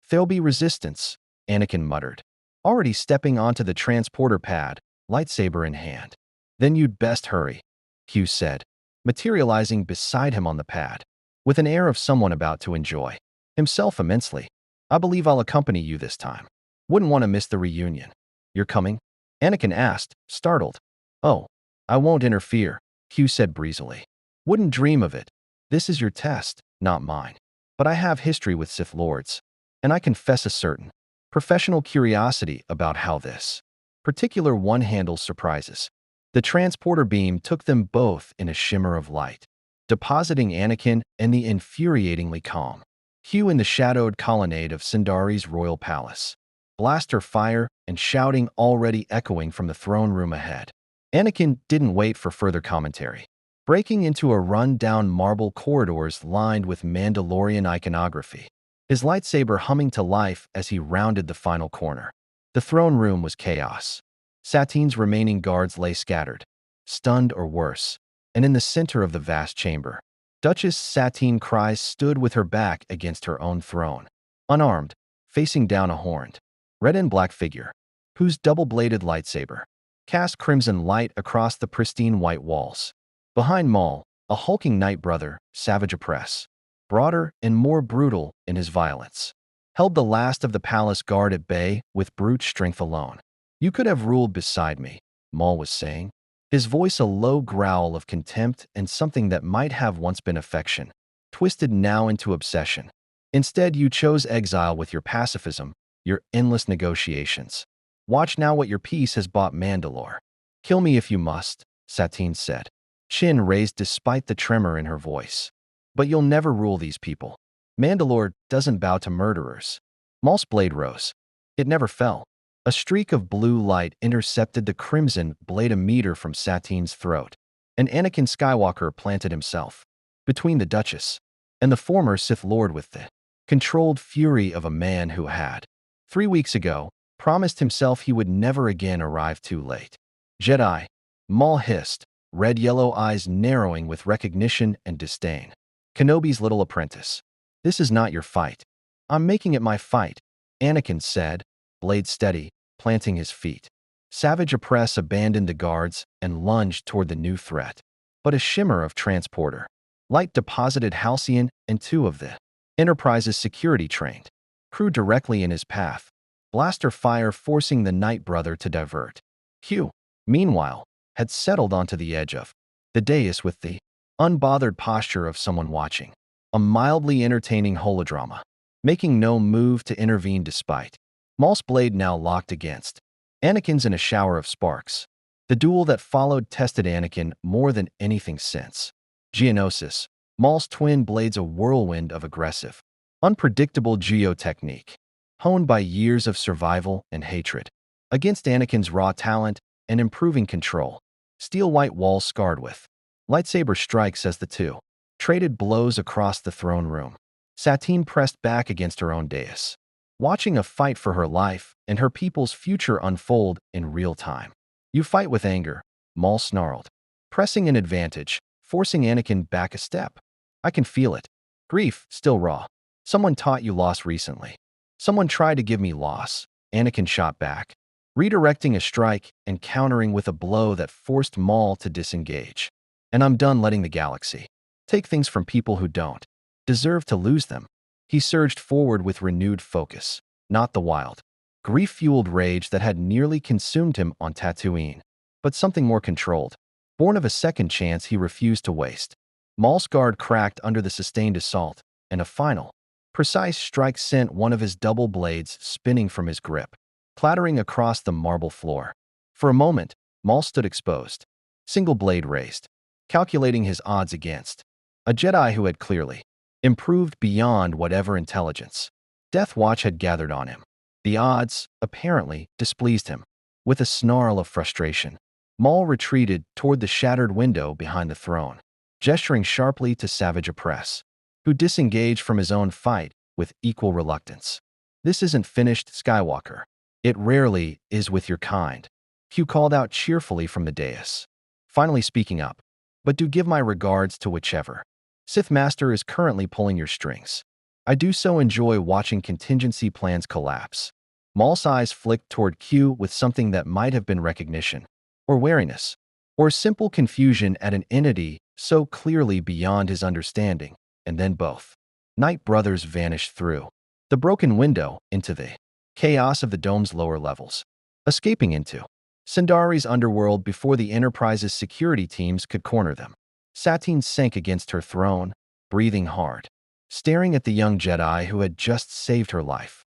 "There'll be resistance," Anakin muttered, already stepping onto the transporter pad, lightsaber in hand. "Then you'd best hurry," Q said, materializing beside him on the pad, with an air of someone about to enjoy himself immensely. "I believe I'll accompany you this time. Wouldn't want to miss the reunion." "You're coming?" Anakin asked, startled. Oh, I won't interfere, Q said breezily. Wouldn't dream of it. This is your test, not mine. But I have history with Sith Lords, and I confess a certain professional curiosity about how this particular one handles surprises. The transporter beam took them both in a shimmer of light, depositing Anakin in the infuriatingly calm Q in the shadowed colonnade of Sindari's royal palace. Blaster fire and shouting already echoing from the throne room ahead. Anakin didn't wait for further commentary. Breaking into a run-down marble corridors lined with Mandalorian iconography, his lightsaber humming to life as he rounded the final corner. The throne room was chaos. Satine's remaining guards lay scattered, stunned or worse, and in the center of the vast chamber, Duchess Satine Kryze stood with her back against her own throne, unarmed, facing down a horned, red and black figure, whose double-bladed lightsaber cast crimson light across the pristine white walls. Behind Maul, a hulking Night Brother, Savage Opress, broader and more brutal in his violence, held the last of the palace guard at bay with brute strength alone. You could have ruled beside me, Maul was saying, his voice a low growl of contempt and something that might have once been affection, twisted now into obsession. Instead, you chose exile with your pacifism, your endless negotiations. Watch now what your peace has bought Mandalore. Kill me if you must, Satine said, chin raised despite the tremor in her voice. But you'll never rule these people. Mandalore doesn't bow to murderers. Maul's blade rose. It never fell. A streak of blue light intercepted the crimson blade a meter from Satine's throat, and Anakin Skywalker planted himself between the Duchess and the former Sith Lord with the controlled fury of a man who had, 3 weeks ago, promised himself he would never again arrive too late. Jedi, Maul hissed, red-yellow eyes narrowing with recognition and disdain. Kenobi's little apprentice. This is not your fight. I'm making it my fight, Anakin said, blade steady, planting his feet. Savage Opress abandoned the guards and lunged toward the new threat. But a shimmer of transporter light deposited Halcyon and 2 of the Enterprise's security-trained crew directly in his path, blaster fire forcing the Night Brother to divert. Q, meanwhile, had settled onto the edge of the dais with the unbothered posture of someone watching a mildly entertaining holodrama, making no move to intervene despite Maul's blade now locked against Anakin's in a shower of sparks. The duel that followed tested Anakin more than anything since Geonosis, Maul's twin blades a whirlwind of aggressive, unpredictable geotechnique, honed by years of survival and hatred, against Anakin's raw talent and improving control. Steel white walls scarred with lightsaber strikes as the two traded blows across the throne room. Satine pressed back against her own dais, watching a fight for her life and her people's future unfold in real time. You fight with anger, Maul snarled, pressing an advantage, forcing Anakin back a step. I can feel it. Grief, still raw. Someone taught you loss recently. Someone tried to give me loss, Anakin shot back, redirecting a strike and countering with a blow that forced Maul to disengage. And I'm done letting the galaxy take things from people who don't deserve to lose them. He surged forward with renewed focus, not the wild, grief-fueled rage that had nearly consumed him on Tatooine, but something more controlled, born of a second chance he refused to waste. Maul's guard cracked under the sustained assault, and a final, precise strike sent one of his double blades spinning from his grip, clattering across the marble floor. For a moment, Maul stood exposed, single blade raised, calculating his odds against a Jedi who had clearly improved beyond whatever intelligence Death Watch had gathered on him. The odds, apparently, displeased him. With a snarl of frustration, Maul retreated toward the shattered window behind the throne, gesturing sharply to Savage Opress, who disengaged from his own fight with equal reluctance. This isn't finished, Skywalker. It rarely is with your kind, Q called out cheerfully from the dais, finally speaking up. But do give my regards to whichever Sith Master is currently pulling your strings. I do so enjoy watching contingency plans collapse. Maul's eyes flicked toward Q with something that might have been recognition, or wariness, or simple confusion at an entity so clearly beyond his understanding, and then both Night Brothers vanished through the broken window into the chaos of the dome's lower levels, escaping into Sundari's underworld before the Enterprise's security teams could corner them. Satine sank against her throne, breathing hard, staring at the young Jedi who had just saved her life.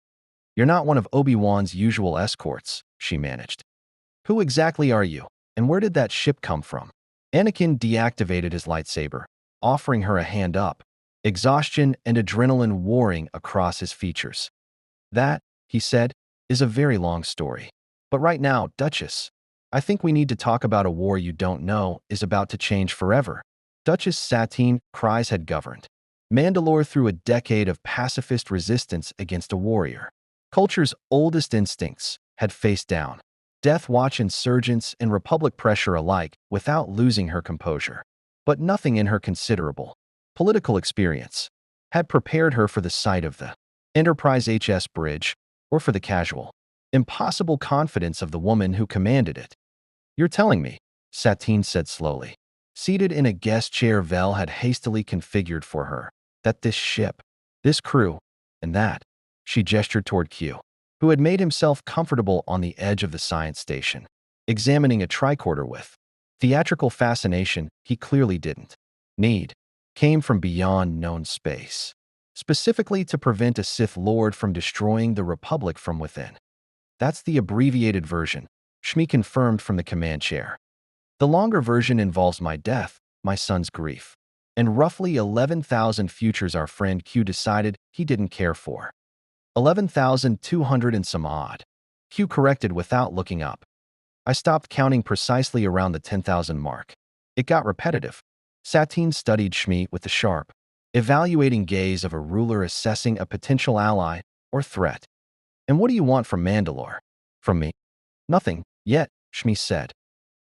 "You're not one of Obi-Wan's usual escorts," she managed. "Who exactly are you, and where did that ship come from?" Anakin deactivated his lightsaber, offering her a hand up, exhaustion and adrenaline warring across his features. "That," he said, "is a very long story. But right now, Duchess, I think we need to talk about a war you don't know is about to change forever." Duchess Satine cries had governed Mandalore through a decade of pacifist resistance against a warrior. Culture's oldest instincts had faced down Death Watch insurgents and Republic pressure alike without losing her composure. But nothing in her considerable political experience had prepared her for the sight of the Enterprise HS bridge or for the casual, impossible confidence of the woman who commanded it. "You're telling me," Satine said slowly, seated in a guest chair Vel had hastily configured for her, "that this ship, this crew, and that," she gestured toward Q, who had made himself comfortable on the edge of the science station, examining a tricorder with theatrical fascination he clearly didn't need, came from beyond known space, specifically to prevent a Sith Lord from destroying the Republic from within. "That's the abbreviated version," Shmi confirmed from the command chair. "The longer version involves my death, my son's grief, and roughly 11,000 futures our friend Q decided he didn't care for." 11,200 and some odd. Q corrected without looking up. "I stopped counting precisely around the 10,000 mark. It got repetitive." Satine studied Shmi with the sharp, evaluating gaze of a ruler assessing a potential ally or threat. "And what do you want from Mandalore?" "From me?" "Nothing, yet," Shmi said.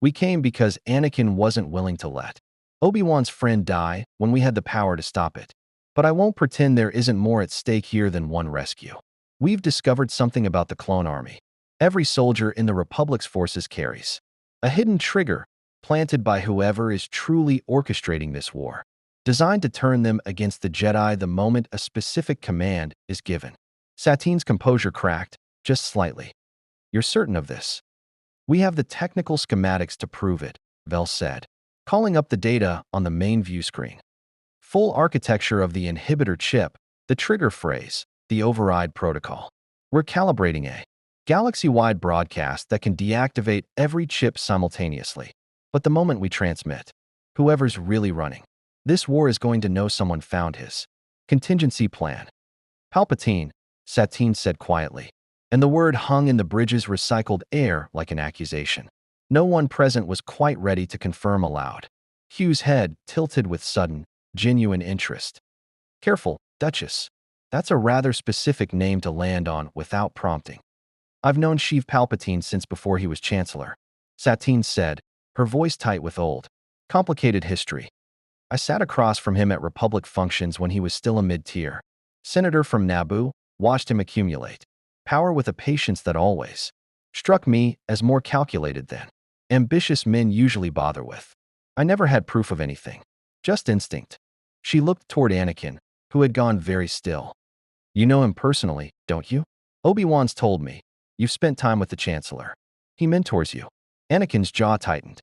"We came because Anakin wasn't willing to let Obi-Wan's friend die when we had the power to stop it. But I won't pretend there isn't more at stake here than one rescue. We've discovered something about the clone army. Every soldier in the Republic's forces carries a hidden trigger planted by whoever is truly orchestrating this war, designed to turn them against the Jedi the moment a specific command is given." Satine's composure cracked, just slightly. "You're certain of this?" "We have the technical schematics to prove it," Vel said, calling up the data on the main view screen. Full architecture of the inhibitor chip, the trigger phrase, the override protocol. We're calibrating a galaxy-wide broadcast that can deactivate every chip simultaneously. But the moment we transmit, whoever's really running this war is going to know someone found his contingency plan. "Palpatine," Satine said quietly, and the word hung in the bridge's recycled air like an accusation. No one present was quite ready to confirm aloud. Hugh's head tilted with sudden, genuine interest. "Careful, Duchess. That's a rather specific name to land on without prompting." "I've known Sheev Palpatine since before he was Chancellor," Satine said, her voice tight with old, complicated history. "I sat across from him at Republic functions when he was still a mid-tier senator from Naboo, watched him accumulate power with a patience that always struck me as more calculated than ambitious men usually bother with. I never had proof of anything, just instinct." She looked toward Anakin, who had gone very still. "You know him personally, don't you?" "Obi-Wan's told me. You've spent time with the Chancellor. He mentors you." Anakin's jaw tightened.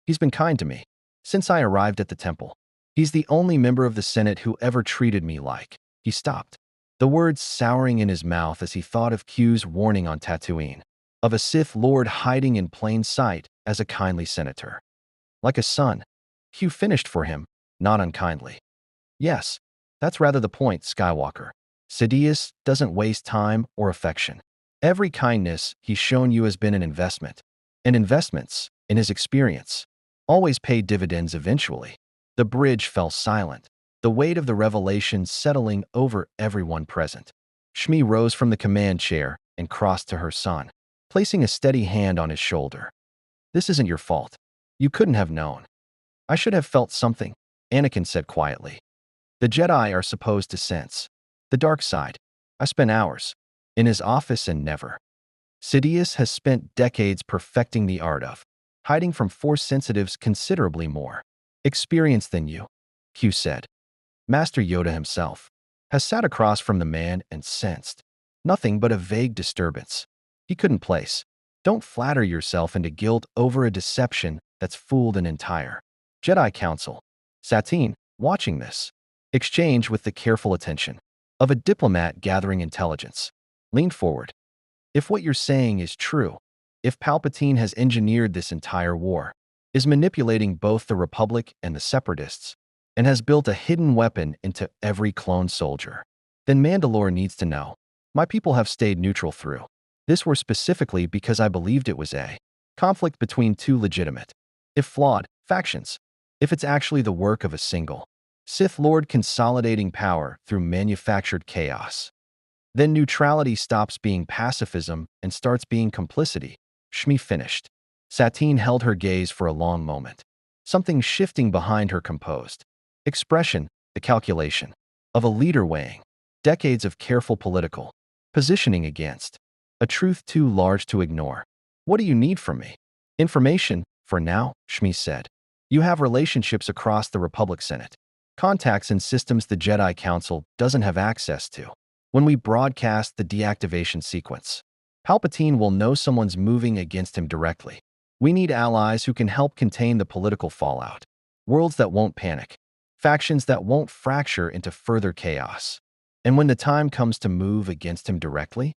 "He's been kind to me since I arrived at the temple. He's the only member of the Senate who ever treated me like—" He stopped, the words souring in his mouth as he thought of Q's warning on Tatooine, of a Sith Lord hiding in plain sight as a kindly senator. "Like a son." Q finished for him, not unkindly. "Yes, that's rather the point, Skywalker. Sidious doesn't waste time or affection. Every kindness he's shown you has been an investment. And investments, in his experience, always pay dividends eventually." The bridge fell silent, the weight of the revelation settling over everyone present. Shmi rose from the command chair and crossed to her son, placing a steady hand on his shoulder. "This isn't your fault. You couldn't have known." "I should have felt something," Anakin said quietly. "The Jedi are supposed to sense the dark side. I spent hours in his office and never." "Sidious has spent decades perfecting the art of hiding from Force sensitives considerably more experienced than you," Q said. "Master Yoda himself has sat across from the man and sensed nothing but a vague disturbance he couldn't place." Don't flatter yourself into guilt over a deception that's fooled an entire Jedi Council. Satine, watching this exchange with the careful attention of a diplomat gathering intelligence, leaned forward. If what you're saying is true, if Palpatine has engineered this entire war, is manipulating both the Republic and the Separatists, and has built a hidden weapon into every clone soldier, then Mandalore needs to know. My people have stayed neutral through this war specifically because I believed it was a conflict between two legitimate, if flawed, factions. If it's actually the work of a single Sith Lord consolidating power through manufactured chaos, then neutrality stops being pacifism and starts being complicity. Shmi finished. Satine held her gaze for a long moment, something shifting behind her composed expression, the calculation of a leader weighing decades of careful political positioning against a truth too large to ignore. What do you need from me? Information, for now, Shmi said. You have relationships across the Republic Senate, contacts and systems the Jedi Council doesn't have access to. When we broadcast the deactivation sequence, Palpatine will know someone's moving against him directly. We need allies who can help contain the political fallout, worlds that won't panic, factions that won't fracture into further chaos. And when the time comes to move against him directly,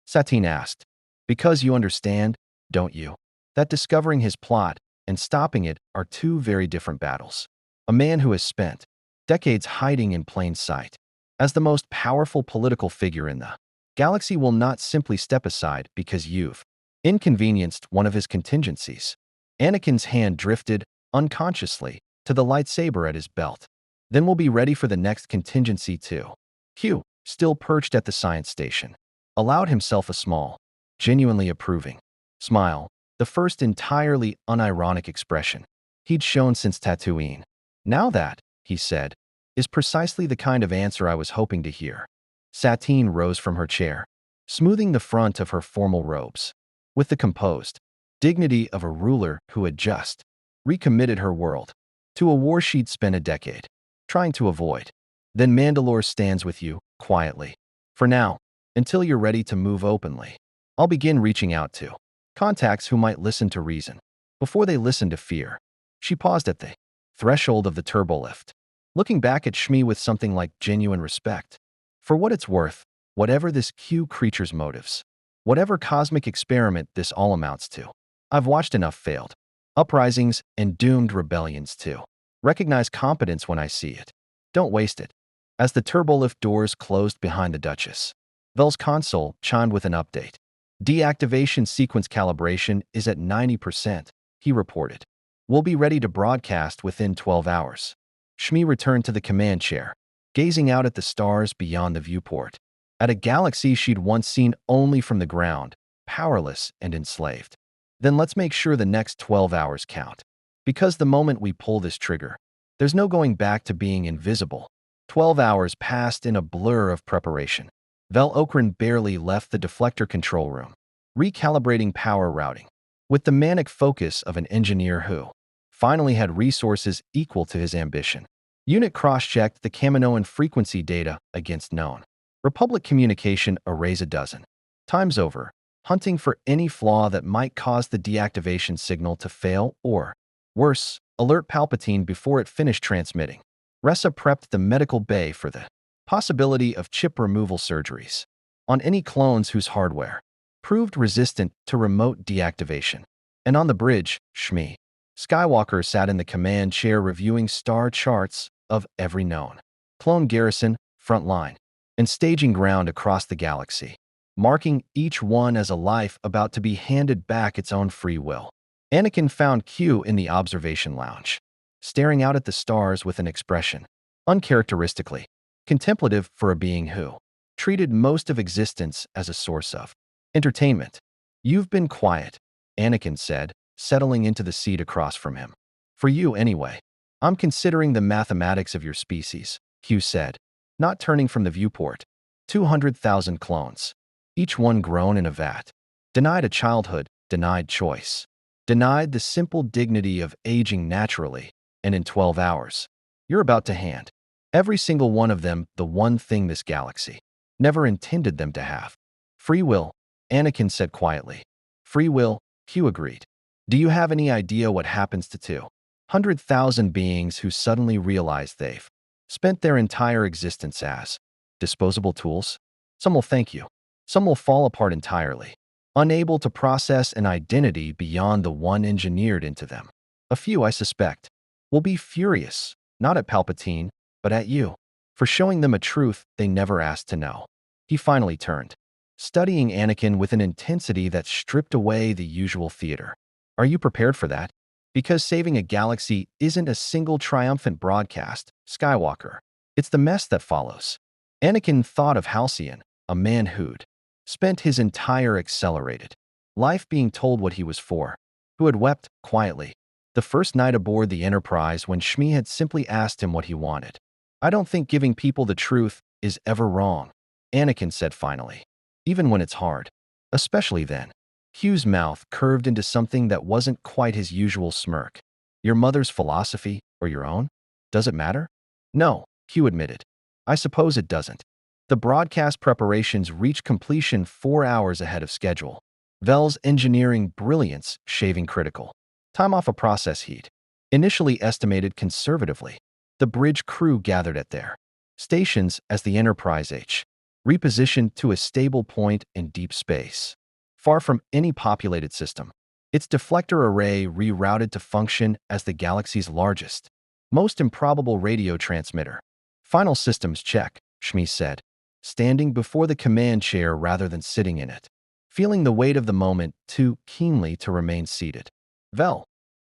Satine asked, because you understand, don't you, that discovering his plot and stopping it are two very different battles. A man who has spent decades hiding in plain sight as the most powerful political figure in the galaxy will not simply step aside because you've inconvenienced one of his contingencies. Anakin's hand drifted, unconsciously, to the lightsaber at his belt. Then we'll be ready for the next contingency too. Hugh, still perched at the science station, allowed himself a small, genuinely approving smile, the first entirely unironic expression he'd shown since Tatooine. Now that, he said, is precisely the kind of answer I was hoping to hear. Satine rose from her chair, smoothing the front of her formal robes, with the composed dignity of a ruler who had just recommitted her world to a war she'd spent a decade trying to avoid. Then Mandalore stands with you, quietly. For now, until you're ready to move openly, I'll begin reaching out to contacts who might listen to reason before they listen to fear. She paused at the threshold of the turbolift, looking back at Shmi with something like genuine respect. For what it's worth, whatever this Q creature's motives, whatever cosmic experiment this all amounts to, I've watched enough failed uprisings and doomed rebellions to recognize competence when I see it. Don't waste it. As the turbolift doors closed behind the Duchess, Vel's console chimed with an update. Deactivation sequence calibration is at 90%, he reported. We'll be ready to broadcast within 12 hours. Shmi returned to the command chair, gazing out at the stars beyond the viewport, at a galaxy she'd once seen only from the ground, powerless and enslaved. Then let's make sure the next 12 hours count. Because the moment we pull this trigger, there's no going back to being invisible. 12 hours passed in a blur of preparation. Vel Okran barely left the deflector control room, recalibrating power routing, with the manic focus of an engineer who finally had resources equal to his ambition. Unit cross-checked the Kaminoan frequency data against known Republic communication arrays a dozen times over, hunting for any flaw that might cause the deactivation signal to fail or, worse, alert Palpatine before it finished transmitting. Ressa prepped the medical bay for the possibility of chip removal surgeries on any clones whose hardware proved resistant to remote deactivation. And on the bridge, Shmi Skywalker sat in the command chair reviewing star charts of every known clone garrison, front line, and staging ground across the galaxy, marking each one as a life about to be handed back its own free will. Anakin found Q in the observation lounge, staring out at the stars with an expression uncharacteristically contemplative for a being who treated most of existence as a source of entertainment. You've been quiet, Anakin said, settling into the seat across from him. For you, anyway. I'm considering the mathematics of your species, Q said, not turning from the viewport. 200,000 clones, each one grown in a vat, denied a childhood, denied choice, denied the simple dignity of aging naturally, and in 12 hours, you're about to hand every single one of them the one thing this galaxy never intended them to have. Free will, Anakin said quietly. Free will, Hugh agreed. Do you have any idea what happens to 200,000 beings who suddenly realize they've spent their entire existence as disposable tools? Some will thank you. Some will fall apart entirely, unable to process an identity beyond the one engineered into them. A few, I suspect, will be furious, not at Palpatine, but at you, for showing them a truth they never asked to know. He finally turned, studying Anakin with an intensity that stripped away the usual theater. Are you prepared for that? Because saving a galaxy isn't a single triumphant broadcast, Skywalker. It's the mess that follows. Anakin thought of Halcyon, a man who'd spent his entire accelerated life being told what he was for, who had wept quietly the first night aboard the Enterprise when Shmi had simply asked him what he wanted. I don't think giving people the truth is ever wrong, Anakin said finally, even when it's hard. Especially then. Hugh's mouth curved into something that wasn't quite his usual smirk. Your mother's philosophy or your own? Does it matter? No, Hugh admitted. I suppose it doesn't. The broadcast preparations reached completion 4 hours ahead of schedule. Vel's engineering brilliance shaving critical. Time off a process heat. Initially estimated conservatively. The bridge crew gathered at their stations as the Enterprise H repositioned to a stable point in deep space, far from any populated system. Its deflector array rerouted to function as the galaxy's largest, most improbable radio transmitter. Final systems check, Shmi said, standing before the command chair rather than sitting in it, feeling the weight of the moment too keenly to remain seated. Vel.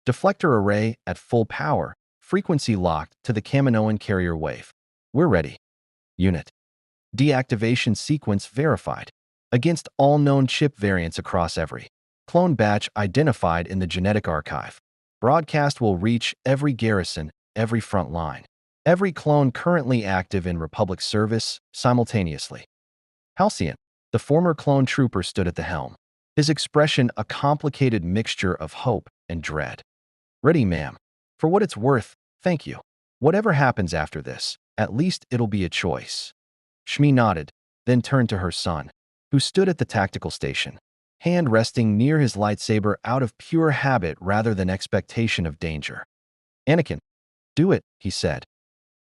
Deflector array at full power, frequency locked to the Kaminoan carrier wave. We're ready. Unit. Deactivation sequence verified. Against all known chip variants across every clone batch identified in the genetic archive. Broadcast will reach every garrison, every front line, every clone currently active in Republic service simultaneously. Halcyon, the former clone trooper, stood at the helm, his expression a complicated mixture of hope and dread. Ready, ma'am. For what it's worth, thank you. Whatever happens after this, at least it'll be a choice. Shmi nodded, then turned to her son, who stood at the tactical station, hand resting near his lightsaber out of pure habit rather than expectation of danger. Anakin, do it, he said,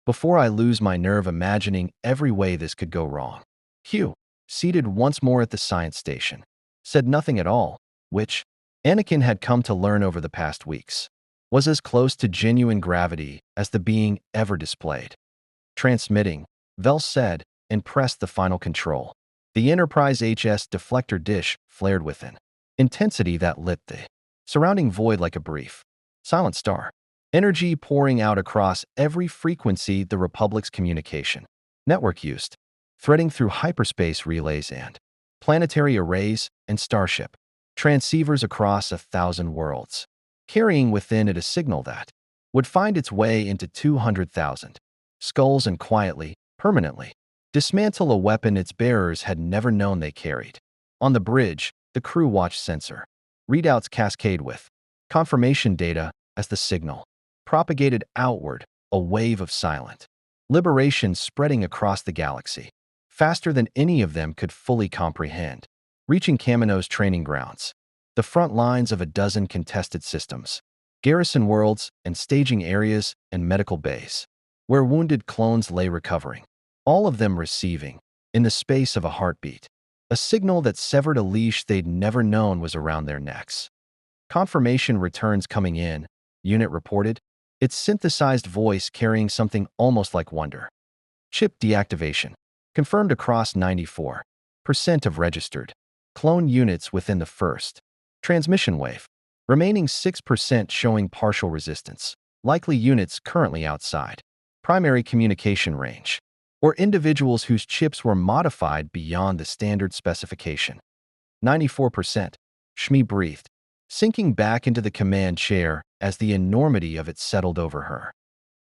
before I lose my nerve imagining every way this could go wrong. Hugh, seated once more at the science station, said nothing at all, which, Anakin had come to learn over the past weeks, was as close to genuine gravity as the being ever displayed. Transmitting, Vel said, and pressed the final control. The Enterprise HS deflector dish flared with an intensity that lit the surrounding void like a brief, silent star. Energy pouring out across every frequency the Republic's communication network used, threading through hyperspace relays and planetary arrays and starship transceivers across 1,000 worlds, carrying within it a signal that would find its way into 200,000 skulls and quietly, permanently, dismantle a weapon its bearers had never known they carried. On the bridge, the crew watched sensor readouts cascade with confirmation data as the signal propagated outward, a wave of silent liberation spreading across the galaxy, faster than any of them could fully comprehend, reaching Kamino's training grounds, the front lines of a dozen contested systems, garrison worlds and staging areas and medical bays, where wounded clones lay recovering, all of them receiving, in the space of a heartbeat, a signal that severed a leash they'd never known was around their necks. Confirmation returns coming in, unit reported, its synthesized voice carrying something almost like wonder. Chip deactivation, confirmed across 94% of registered clone units within the first transmission wave, remaining 6% showing partial resistance, likely units currently outside primary communication range, or individuals whose chips were modified beyond the standard specification. 94%, Shmi breathed, sinking back into the command chair as the enormity of it settled over her.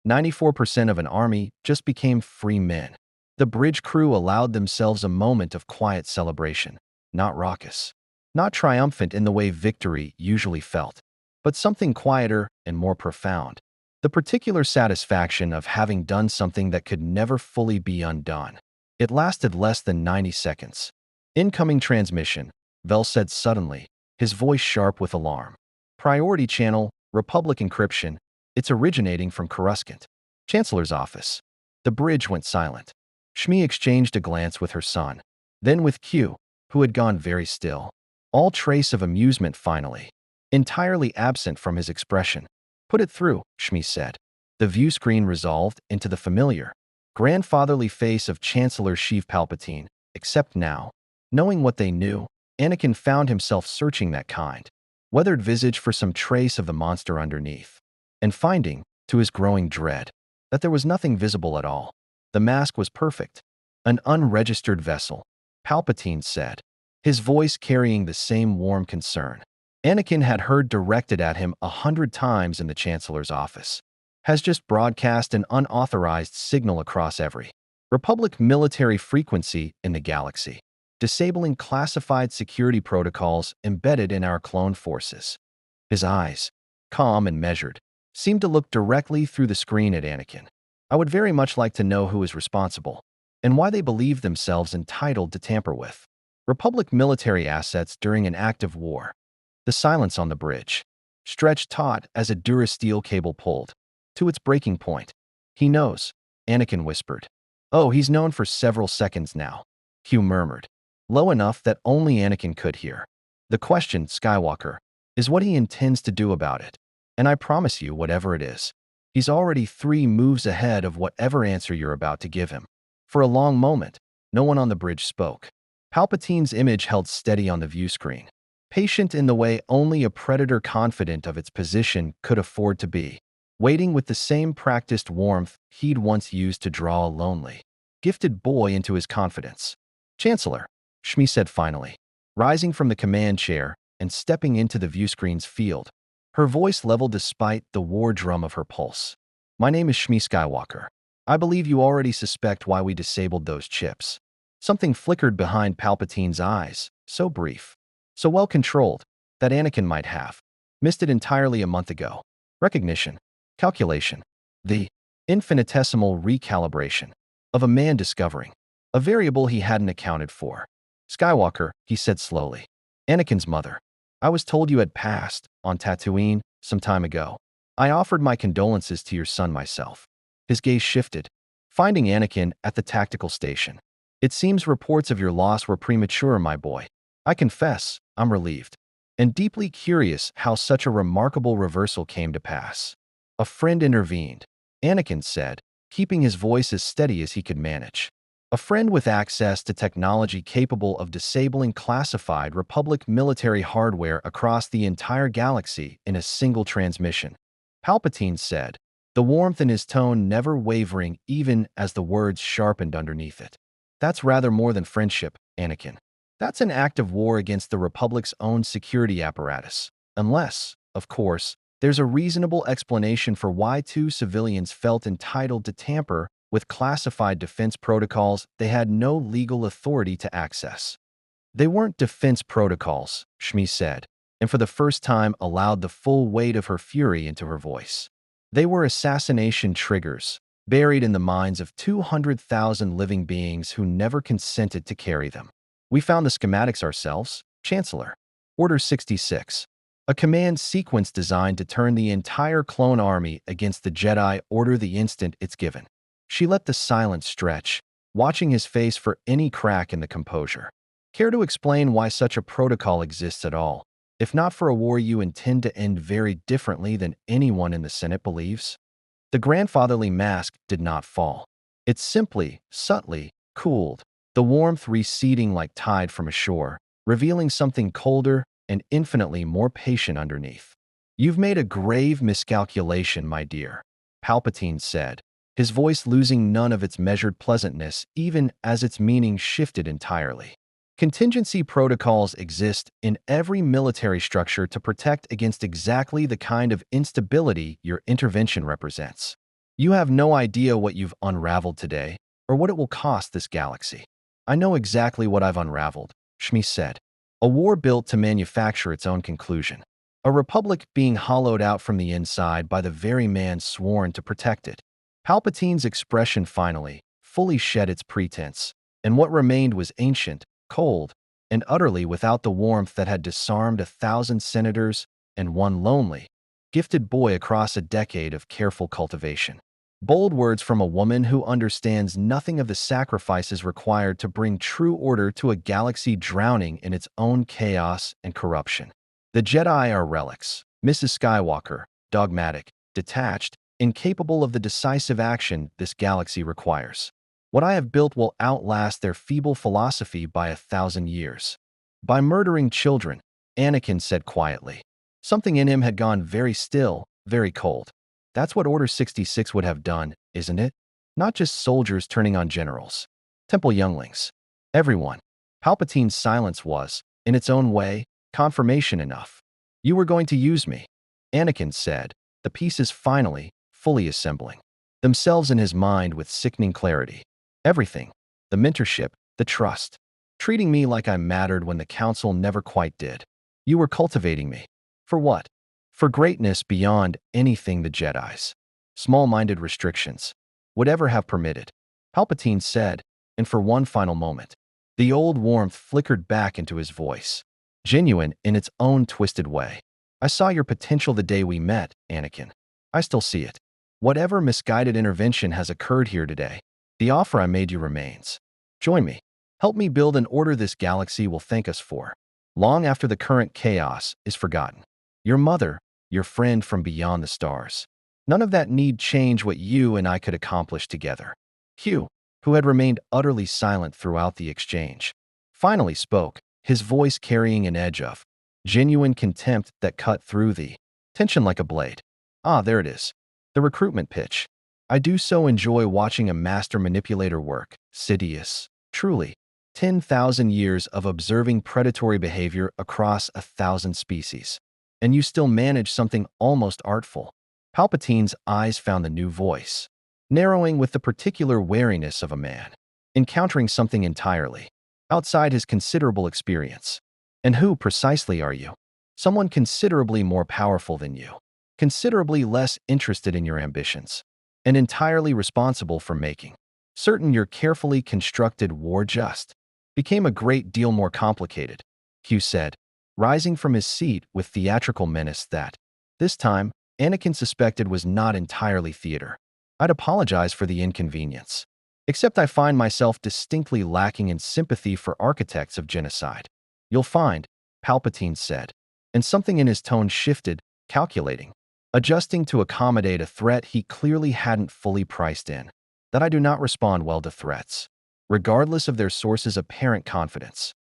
94% of an army just became free men. The bridge crew allowed themselves a moment of quiet celebration, not raucous, not triumphant in the way victory usually felt, but something quieter and more profound. The particular satisfaction of having done something that could never fully be undone. It lasted less than 90 seconds. Incoming transmission, Vel said suddenly, his voice sharp with alarm. Priority channel, Republic encryption. It's originating from Coruscant. Chancellor's office. The bridge went silent. Shmi exchanged a glance with her son, then with Q, who had gone very still. All trace of amusement finally, entirely absent from his expression. Put it through, Shmi said. The view screen resolved into the familiar, grandfatherly face of Chancellor Sheev Palpatine, except now, knowing what they knew, Anakin found himself searching that kind, weathered visage for some trace of the monster underneath, and finding, to his growing dread, that there was nothing visible at all. The mask was perfect. An unregistered vessel, Palpatine said, his voice carrying the same warm concern Anakin had heard directed at him 100 times in the Chancellor's office. Has just broadcast an unauthorized signal across every Republic military frequency in the galaxy, disabling classified security protocols embedded in our clone forces. His eyes, calm and measured, seemed to look directly through the screen at Anakin. I would very much like to know who is responsible, and why they believe themselves entitled to tamper with Republic military assets during an active war. The silence on the bridge, stretched taut as a Durasteel cable pulled to its breaking point. He knows, Anakin whispered. Oh, he's known for several seconds now, Hugh murmured, low enough that only Anakin could hear. The question, Skywalker, is what he intends to do about it. And I promise you, whatever it is, he's already 3 moves ahead of whatever answer you're about to give him. For a long moment, no one on the bridge spoke. Palpatine's image held steady on the view screen, patient in the way only a predator confident of its position could afford to be, waiting with the same practiced warmth he'd once used to draw a lonely, gifted boy into his confidence. Chancellor, Shmi said finally, rising from the command chair and stepping into the view screen's field, her voice leveled despite the war drum of her pulse. My name is Shmi Skywalker. I believe you already suspect why we disabled those chips. Something flickered behind Palpatine's eyes, so brief, so well controlled, that Anakin might have missed it entirely a month ago. Recognition. Calculation. The infinitesimal recalibration of a man discovering a variable he hadn't accounted for. Skywalker, he said slowly. Anakin's mother. I was told you had passed on Tatooine some time ago. I offered my condolences to your son myself. His gaze shifted, finding Anakin at the tactical station. It seems reports of your loss were premature, my boy. I confess, I'm relieved, and deeply curious how such a remarkable reversal came to pass. A friend intervened, Anakin said, keeping his voice as steady as he could manage. A friend with access to technology capable of disabling classified Republic military hardware across the entire galaxy in a single transmission. Palpatine said, the warmth in his tone never wavering even as the words sharpened underneath it. That's rather more than friendship, Anakin. That's an act of war against the Republic's own security apparatus. Unless, of course, there's a reasonable explanation for why 2 civilians felt entitled to tamper with classified defense protocols they had no legal authority to access. They weren't defense protocols, Shmi said, and for the first time allowed the full weight of her fury into her voice. They were assassination triggers, buried in the minds of 200,000 living beings who never consented to carry them. We found the schematics ourselves, Chancellor. Order 66. A command sequence designed to turn the entire clone army against the Jedi Order the instant it's given. She let the silence stretch, watching his face for any crack in the composure. Care to explain why such a protocol exists at all, if not for a war you intend to end very differently than anyone in the Senate believes? The grandfatherly mask did not fall. It simply, subtly, cooled, the warmth receding like tide from a shore, revealing something colder and infinitely more patient underneath. You've made a grave miscalculation, my dear, Palpatine said, his voice losing none of its measured pleasantness even as its meaning shifted entirely. Contingency protocols exist in every military structure to protect against exactly the kind of instability your intervention represents. You have no idea what you've unraveled today, or what it will cost this galaxy. I know exactly what I've unraveled, Shmi said. A war built to manufacture its own conclusion. A republic being hollowed out from the inside by the very man sworn to protect it. Palpatine's expression finally, fully shed its pretense, and what remained was ancient, cold, and utterly without the warmth that had disarmed 1,000 senators and one lonely, gifted boy across a decade of careful cultivation. Bold words from a woman who understands nothing of the sacrifices required to bring true order to a galaxy drowning in its own chaos and corruption. The Jedi are relics, Mrs. Skywalker, dogmatic, detached, incapable of the decisive action this galaxy requires. What I have built will outlast their feeble philosophy by 1,000 years. By murdering children, Anakin said quietly. Something in him had gone very still, very cold. That's what Order 66 would have done, isn't it? Not just soldiers turning on generals. Temple younglings. Everyone. Palpatine's silence was, in its own way, confirmation enough. You were going to use me, Anakin said, the pieces finally, fully assembling themselves in his mind with sickening clarity. Everything. The mentorship, the trust. Treating me like I mattered when the Council never quite did. You were cultivating me. For what? For greatness beyond anything the Jedi's small-minded restrictions would ever have permitted, Palpatine said, and for one final moment, the old warmth flickered back into his voice, genuine in its own twisted way. I saw your potential the day we met, Anakin. I still see it. Whatever misguided intervention has occurred here today, the offer I made you remains. Join me. Help me build an order this galaxy will thank us for, long after the current chaos is forgotten. Your mother, your friend from beyond the stars. None of that need change what you and I could accomplish together. Hugh, who had remained utterly silent throughout the exchange, finally spoke, his voice carrying an edge of genuine contempt that cut through the tension like a blade. Ah, there it is. The recruitment pitch. I do so enjoy watching a master manipulator work, Sidious. Truly, 10,000 years of observing predatory behavior across 1,000 species. And you still manage something almost artful. Palpatine's eyes found the new voice, narrowing with the particular wariness of a man, encountering something entirely outside his considerable experience. And who precisely are you? Someone considerably more powerful than you, considerably less interested in your ambitions, and entirely responsible for making certain your carefully constructed war just became a great deal more complicated, Hugh said, rising from his seat with theatrical menace that, this time, Anakin suspected was not entirely theater. I'd apologize for the inconvenience. Except I find myself distinctly lacking in sympathy for architects of genocide. You'll find, Palpatine said, and something in his tone shifted, calculating, adjusting to accommodate a threat he clearly hadn't fully priced in, that I do not respond well to threats, regardless of their source's apparent confidence.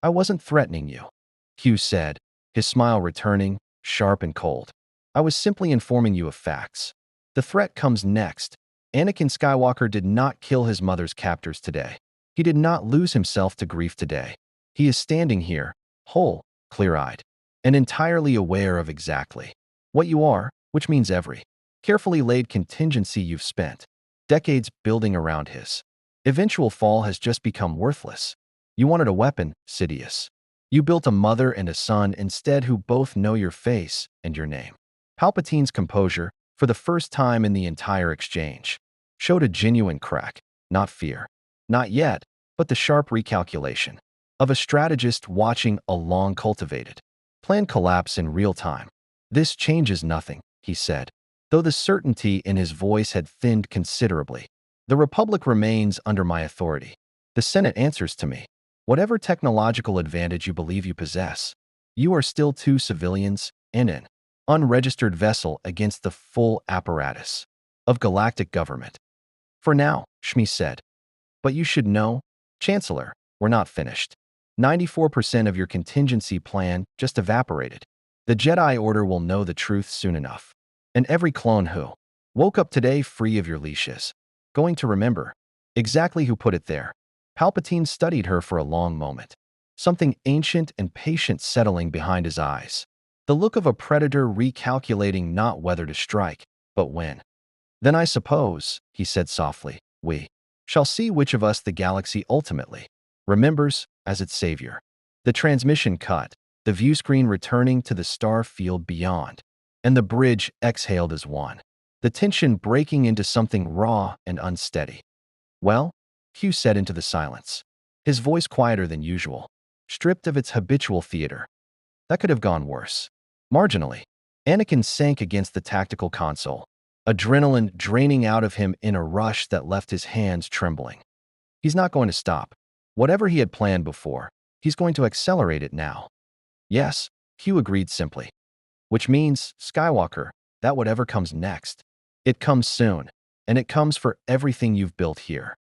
I wasn't threatening you, Hugh said, his smile returning, sharp and cold. I was simply informing you of facts. The threat comes next. Anakin Skywalker did not kill his mother's captors today. He did not lose himself to grief today. He is standing here, whole, clear-eyed, and entirely aware of exactly what you are, which means every carefully laid contingency you've spent decades building around his eventual fall has just become worthless. You wanted a weapon, Sidious. You built a mother and a son instead who both know your face and your name. Palpatine's composure, for the first time in the entire exchange, showed a genuine crack, not fear. Not yet, but the sharp recalculation of a strategist watching a long-cultivated plan collapse in real time. This changes nothing, he said, though the certainty in his voice had thinned considerably. The Republic remains under my authority. The Senate answers to me. Whatever technological advantage you believe you possess, you are still two civilians and an unregistered vessel against the full apparatus of galactic government. For now, Shmi said. But you should know, Chancellor, we're not finished. 94% of your contingency plan just evaporated. The Jedi Order will know the truth soon enough. And every clone who woke up today free of your leashes, going to remember exactly who put it there. Palpatine studied her for a long moment, something ancient and patient settling behind his eyes. The look of a predator recalculating not whether to strike, but when. Then I suppose, he said softly, we shall see which of us the galaxy ultimately remembers as its savior. The transmission cut, the view screen returning to the star field beyond, and the bridge exhaled as one, the tension breaking into something raw and unsteady. Well, Hugh said into the silence, his voice quieter than usual. stripped of its habitual theater. That could have gone worse. Marginally, Anakin sank against the tactical console, adrenaline draining out of him in a rush that left his hands trembling. He's not going to stop. Whatever he had planned before, he's going to accelerate it now. Yes, Hugh agreed simply. Which means, Skywalker, that whatever comes next, it comes soon, and it comes for everything you've built here.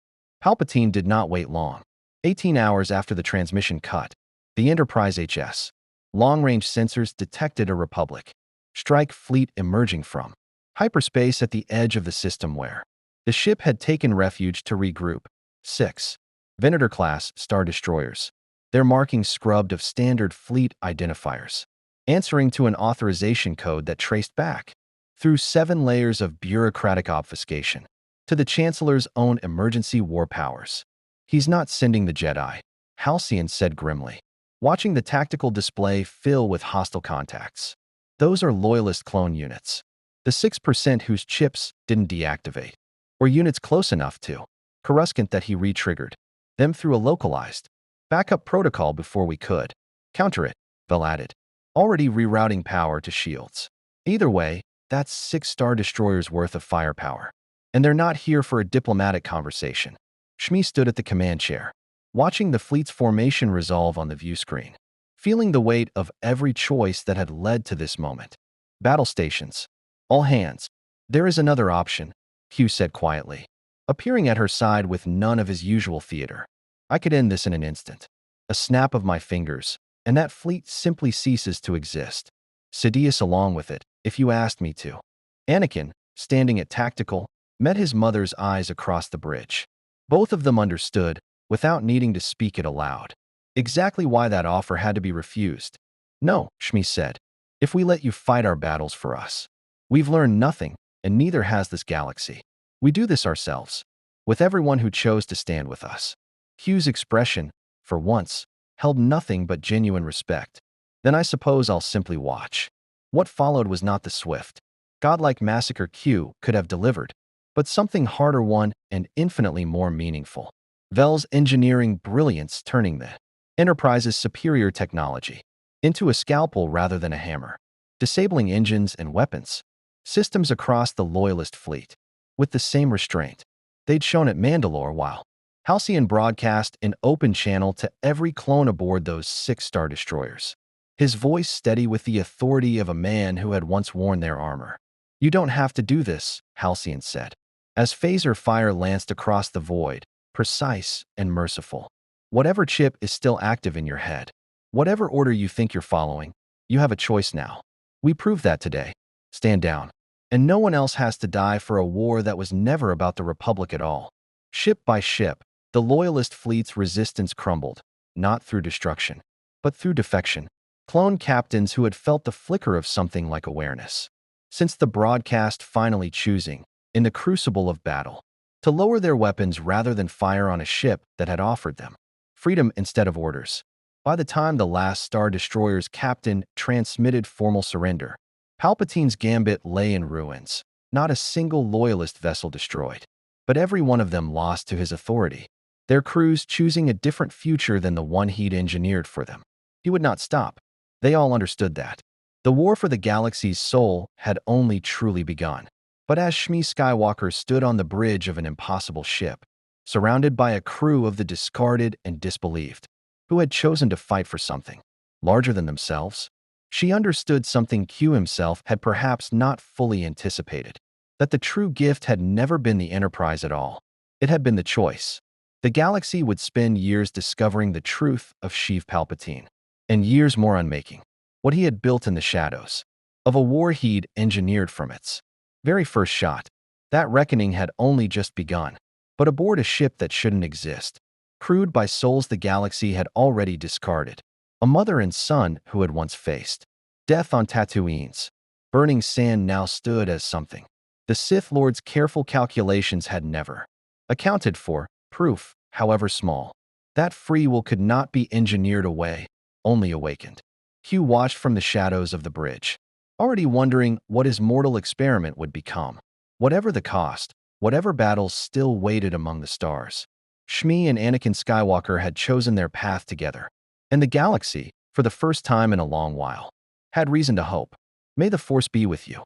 Palpatine did not wait long. 18 hours after the transmission cut, the Enterprise HS long-range sensors detected a Republic strike fleet emerging from hyperspace at the edge of the system where the ship had taken refuge to regroup. 6. Venator-class Star Destroyers, their markings scrubbed of standard fleet identifiers, answering to an authorization code that traced back through 7 layers of bureaucratic obfuscation to the Chancellor's own emergency war powers. He's not sending the Jedi, Halcyon said grimly, watching the tactical display fill with hostile contacts. Those are Loyalist clone units. The 6% whose chips didn't deactivate, or units close enough to Coruscant that he re-triggered them through a localized backup protocol before we could counter it, Vel added, already rerouting power to shields. Either way, that's 6 Star Destroyers worth of firepower. And they're not here for a diplomatic conversation. Shmi stood at the command chair, watching the fleet's formation resolve on the view screen, feeling the weight of every choice that had led to this moment. Battle stations. All hands. There is another option, Hugh said quietly, appearing at her side with none of his usual theater. I could end this in an instant. A snap of my fingers, and that fleet simply ceases to exist. Sidious along with it, if you asked me to. Anakin, standing at tactical, met his mother's eyes across the bridge. Both of them understood, without needing to speak it aloud, exactly why that offer had to be refused. No, Shmi said. If we let you fight our battles for us, we've learned nothing, and neither has this galaxy. We do this ourselves, with everyone who chose to stand with us. Hugh's expression, for once, held nothing but genuine respect. Then I suppose I'll simply watch. What followed was not the swift, godlike massacre Q could have delivered, but something harder won and infinitely more meaningful. Vel's engineering brilliance turning the Enterprise's superior technology into a scalpel rather than a hammer, disabling engines and weapons systems across the Loyalist fleet with the same restraint they'd shown at Mandalore, while Halcyon broadcast an open channel to every clone aboard those 6 Star Destroyers, his voice steady with the authority of a man who had once worn their armor. You don't have to do this, Halcyon said, as phaser fire lanced across the void, precise and merciful. Whatever chip is still active in your head, whatever order you think you're following, you have a choice now. We proved that today. Stand down. And no one else has to die for a war that was never about the Republic at all. Ship by ship, the Loyalist fleet's resistance crumbled, not through destruction, but through defection. Clone captains who had felt the flicker of something like awareness, since the broadcast finally choosing, in the crucible of battle, to lower their weapons rather than fire on a ship that had offered them freedom instead of orders. By the time the last Star Destroyer's captain transmitted formal surrender, Palpatine's gambit lay in ruins. Not a single Loyalist vessel destroyed, but every one of them lost to his authority, their crews choosing a different future than the one he'd engineered for them. He would not stop. They all understood that. The war for the galaxy's soul had only truly begun. But as Shmi Skywalker stood on the bridge of an impossible ship, surrounded by a crew of the discarded and disbelieved, who had chosen to fight for something larger than themselves, she understood something Q himself had perhaps not fully anticipated, that the true gift had never been the Enterprise at all. It had been the choice. The galaxy would spend years discovering the truth of Sheev Palpatine, and years more unmaking what he had built in the shadows of a war he'd engineered from its very first shot. That reckoning had only just begun, but aboard a ship that shouldn't exist, crewed by souls the galaxy had already discarded, a mother and son who had once faced death on Tatooine's burning sand now stood as something the Sith Lord's careful calculations had never accounted for, proof, however small, that free will could not be engineered away, only awakened. Hugh watched from the shadows of the bridge, already wondering what his mortal experiment would become. Whatever the cost, whatever battles still waited among the stars, Shmi and Anakin Skywalker had chosen their path together, And the galaxy, for the first time in a long while, had reason to hope. May the Force be with you.